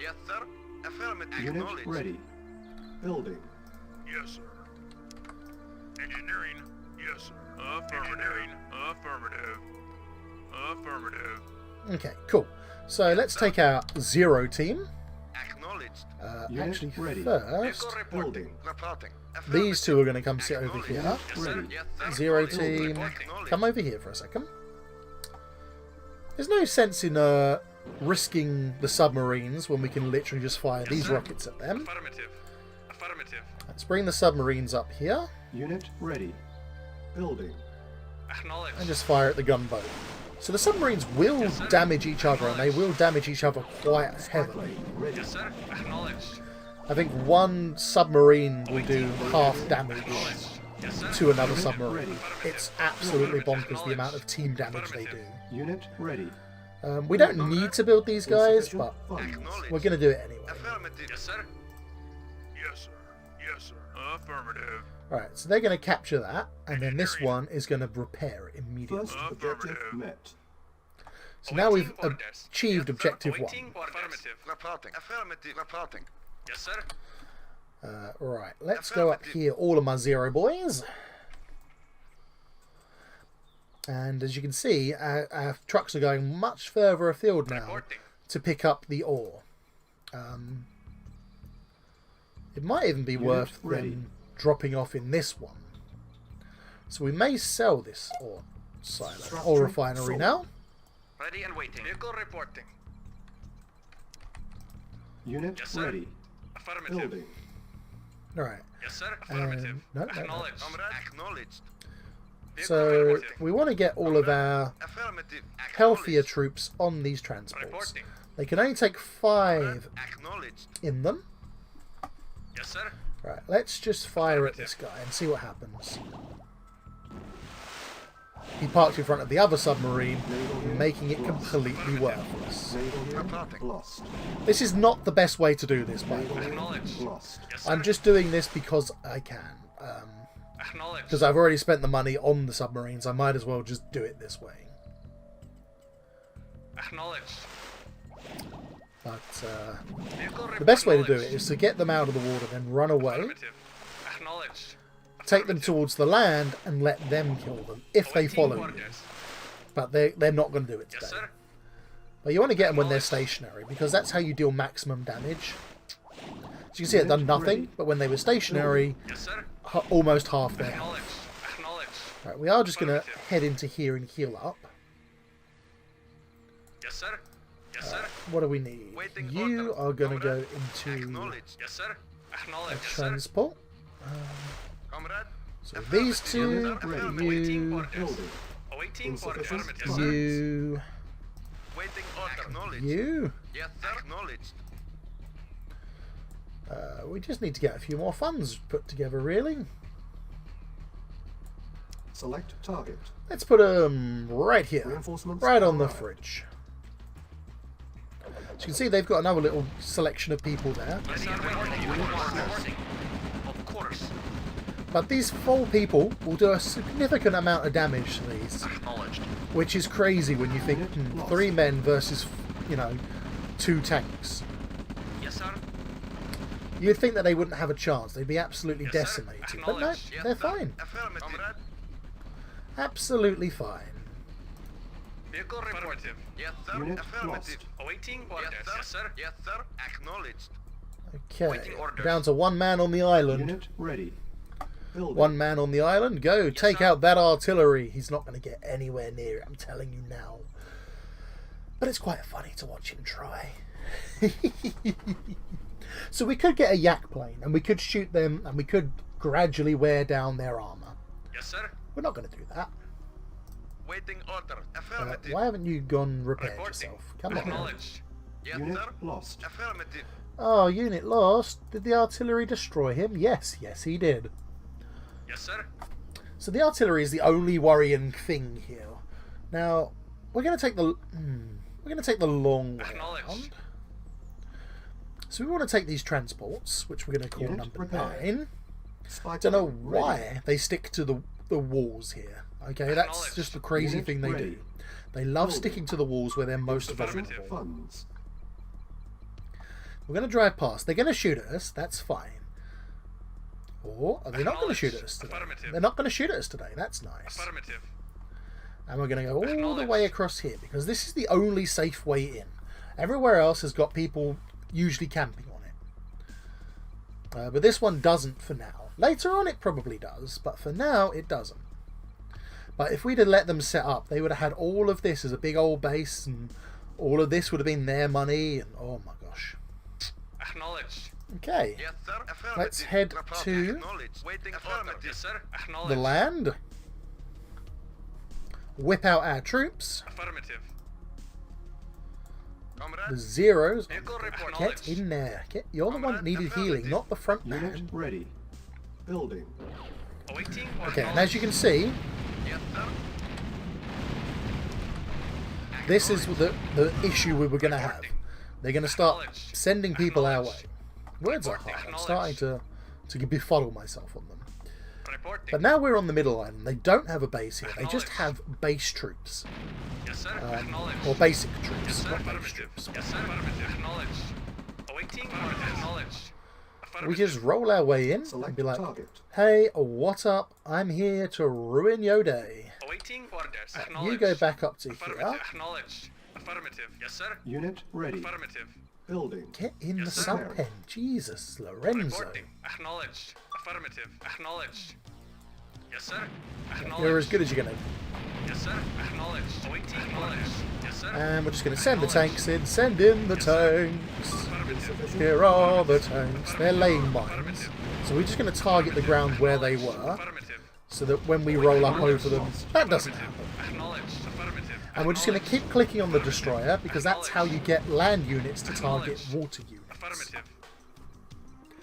Yes, sir. Affirmative. Unit ready. Building. Yes, sir. Engineering. Yes, sir. Affirmative. Affirmative. Affirmative. Okay, cool. So let's take out 0 Team. Acknowledged. Unit Actually, ready. first, Vehicle reporting. Building. Reporting. these 2 are going to come sit over here. Yes, sir. Ready. Yes, sir. 0 Acknowledged. Team, Acknowledged. come over here for a second. There's no sense in risking the submarines when we can literally just fire these sir. rockets at them. Affirmative. Affirmative. Let's bring the submarines up here Unit ready. Building. Acknowledged. and just fire at the gunboat. So the submarines will Yes, sir. damage each other, and they will damage each other quite heavily. Plane ready. Yes, sir. Acknowledged. I think one submarine will do half damage Acknowledged. Yes, sir. to another Unit submarine. ready. It's absolutely bonkers the amount of team damage they do. Unit ready. We don't need to build these guys, but Insufficient funds. we're going to do it anyway. Affirmative. Yes, sir. Yes, sir. Yes, sir. Affirmative. Alright, so they're going to capture that, and then this one is going to repair it immediately. First objective met. So now we've Awaiting orders. achieved Yes, sir. objective 1. Awaiting orders. Affirmative. Reporting. Affirmative. Reporting. Yes, sir. Right, let's go up here, all of my 0 boys. And as you can see, our trucks are going much further afield now Reporting. to pick up the ore. It might even be worth ready. them dropping off in this one. So we may sell this ore silo, Structure ore refinery sold. now. Ready and waiting. Vehicle reporting. Unit Yes, sir. ready. Affirmative. Building. Alright, Yes, sir. Affirmative. no. Acknowledged. Acknowledged. Vehicle so reporting. we want to get all of our Affirmative. healthier Acknowledged. troops on these transports. Reporting. They can only take 5 Acknowledged. in them. Yes, sir. Right, let's just fire at this guy and see what happens. He parked in front of the other submarine, making it completely worthless. Naval unit Reporting. lost. This is not the best way to do this, by the way. Acknowledged. Lost. Yes, sir. I'm just doing this because I can. Acknowledged. Because I've already spent the money on the submarines, I might as well just do it this way. Acknowledged. But Vehicle the best way to do it acknowledged. is to get them out of the water, then run away, Affirmative. Acknowledged. take them towards the land, and let them kill them, if they Awaiting follow you. orders. But they're not going to do it Yes, today. sir. But you want to get them when they're stationary, because that's how you deal maximum damage. As you can see, it done nothing, but when they were stationary, Yes, sir. almost half their health. Acknowledged. Acknowledged. Right, we are just going to Affirmative. head into here and heal up. Yes, sir. Yes, sir. What do we need? Waiting You order. are going to go Comrade. into Acknowledged. Yes, sir. a Acknowledged. Yes, sir. transport. Comrade. So these two, Affirmative. you, Awaiting orders. Building. Awaiting orders. Insufficient Affirmative. funds. you, Waiting order. Acknowledged. you. Yes, sir. Acknowledged. We just need to get a few more funds put together, really. Select target. Let's put them right here, Reinforcements right on the arrived. fridge. As you can see, they've got another little selection of people there. Yes, sir. Reporting. Of course. But these 4 people will do a significant amount of damage to these, Acknowledged. which is crazy when you think 3 men versus, 2 tanks. Yes, sir. You'd think that they wouldn't have a chance. They'd be absolutely Yes, sir. decimated. But no, Acknowledged. Yes, they're sir. fine. Affirmative. Comrade. Absolutely fine. Vehicle reporting. Yes, sir. Unit Affirmative. lost. Awaiting orders. Yes, sir. Yes, sir. Acknowledged. Okay, Waiting orders. down to 1 man on the island. Unit ready. Building. One man on the island. Go, take sir. out that artillery. He's not going to get anywhere near it, I'm telling you now. But it's quite funny to watch him try. So we could get a yak plane, and we could shoot them, and we could gradually wear down their armour. Yes, sir. We're not going to do that. Waiting order. Affirmative. Why haven't you gone repaired Reporting. yourself? Come on. Acknowledged. Yes, Unit sir. lost. Affirmative. Oh, unit lost. Did the artillery destroy him? Yes, he did. Yes, sir. So the artillery is the only worrying thing here. Now, we're going to take the long way Acknowledged. around. So we want to take these transports, which we're going to call Unit number repaired. 9. Spy Don't know plane why ready. they stick to the walls here. Okay, that's Acknowledged. just the crazy Unit thing they ready. do. They love Building. sticking to the walls where they're most Affirmative. vulnerable. Funds. We're going to drive past. They're going to shoot at us. That's fine. Or are they not going to shoot at us today? Affirmative. They're not going to shoot at us today. That's nice. Affirmative. And we're going to go all the Acknowledged. way across here because this is the only safe way in. Everywhere else has got people usually camping on it. But this one doesn't for now. Later on it probably does, but for now it doesn't. But if we'd have let them set up, they would have had all of this as a big old base, and all of this would have been their money, and oh my gosh. Acknowledged. Okay, Yes, sir. Affirmative. let's head to Acknowledged. Waiting order. Yes, sir. the Acknowledged. land. Whip out our troops. Affirmative. The Comrade. zeros. Vehicle report. Get Acknowledged. in there. You're the one that needed healing, not the front Unit man. ready. Building. Awaiting. Okay, and as you can see, Yes, sir. this is the issue we were going to have. They're going to start sending people our way. Words are hard. I'm starting to befuddle myself on them. Reporting. But now we're on the middle island. They don't have a base here. They just have base troops. Yes, sir. Acknowledged. Or basic Yes, troops, sir. not base Affirmative. troops. Yes, sir. Affirmative. Acknowledged. Awaiting order. Acknowledged. We Affirmative. just roll our way in and Select be like, target. hey, what up? I'm here to ruin your day. Awaiting orders. You Acknowledged. go back up to Affirmative. here. Acknowledged. Affirmative. Yes, sir. Unit ready. Affirmative. Building. Get in the Yes, sir. sub pen. Jesus, Lorenzo. Reporting. Acknowledged. Affirmative. Acknowledged. Yes, sir. Acknowledged. You're as good as you're going to. Yes, sir. Acknowledged. Awaiting acknowledged. Yes, sir. And we're just going to send the tanks in. Send in the tanks. Affirmative. Here are the tanks. They're laying mines. So we're just going to target the ground where they were, Affirmative. so that when we roll up over them, that doesn't happen. Acknowledged. Affirmative. And we're just going to keep clicking on the destroyer, because that's how you get land units to target water units. Affirmative.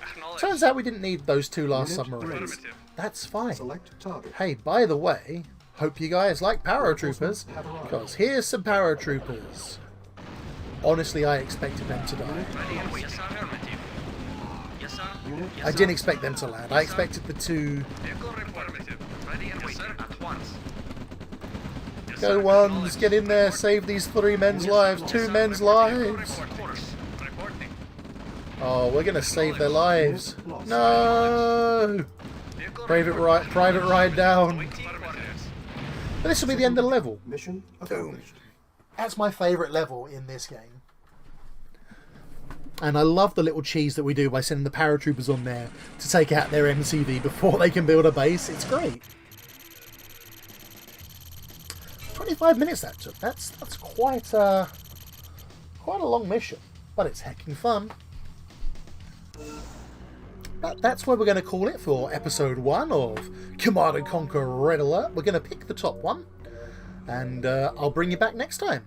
Acknowledged. Turns out we didn't need those two last Unit submarines. Affirmative. That's fine. Select target. Hey, by the way, hope you guys like paratroopers, because here's some paratroopers. Honestly, I expected them to die. Ready and wait. Yes, sir. Affirmative. Yes, sir. Unit Yes, I sir. didn't expect them to land. I expected the two Vehicle affirmative. Ready and waiting at once. Yes, go sir. ones, Acknowledged. get in there, save these 3 men's lives, 2 men's lives. Course. Reporting. Oh, we're gonna save their lives. No! Vehicle Private ride down. Awaiting orders. But this will be the end of the level. Mission accomplished. That's my favourite level in this game. And I love the little cheese that we do by sending the paratroopers on there to take out their MCV before they can build a base. It's great. 25 minutes that took. That's quite a long mission, but it's hecking fun. But that's where we're going to call it for episode 1 of Command & Conquer Red Alert. We're going to pick the top one, and I'll bring you back next time.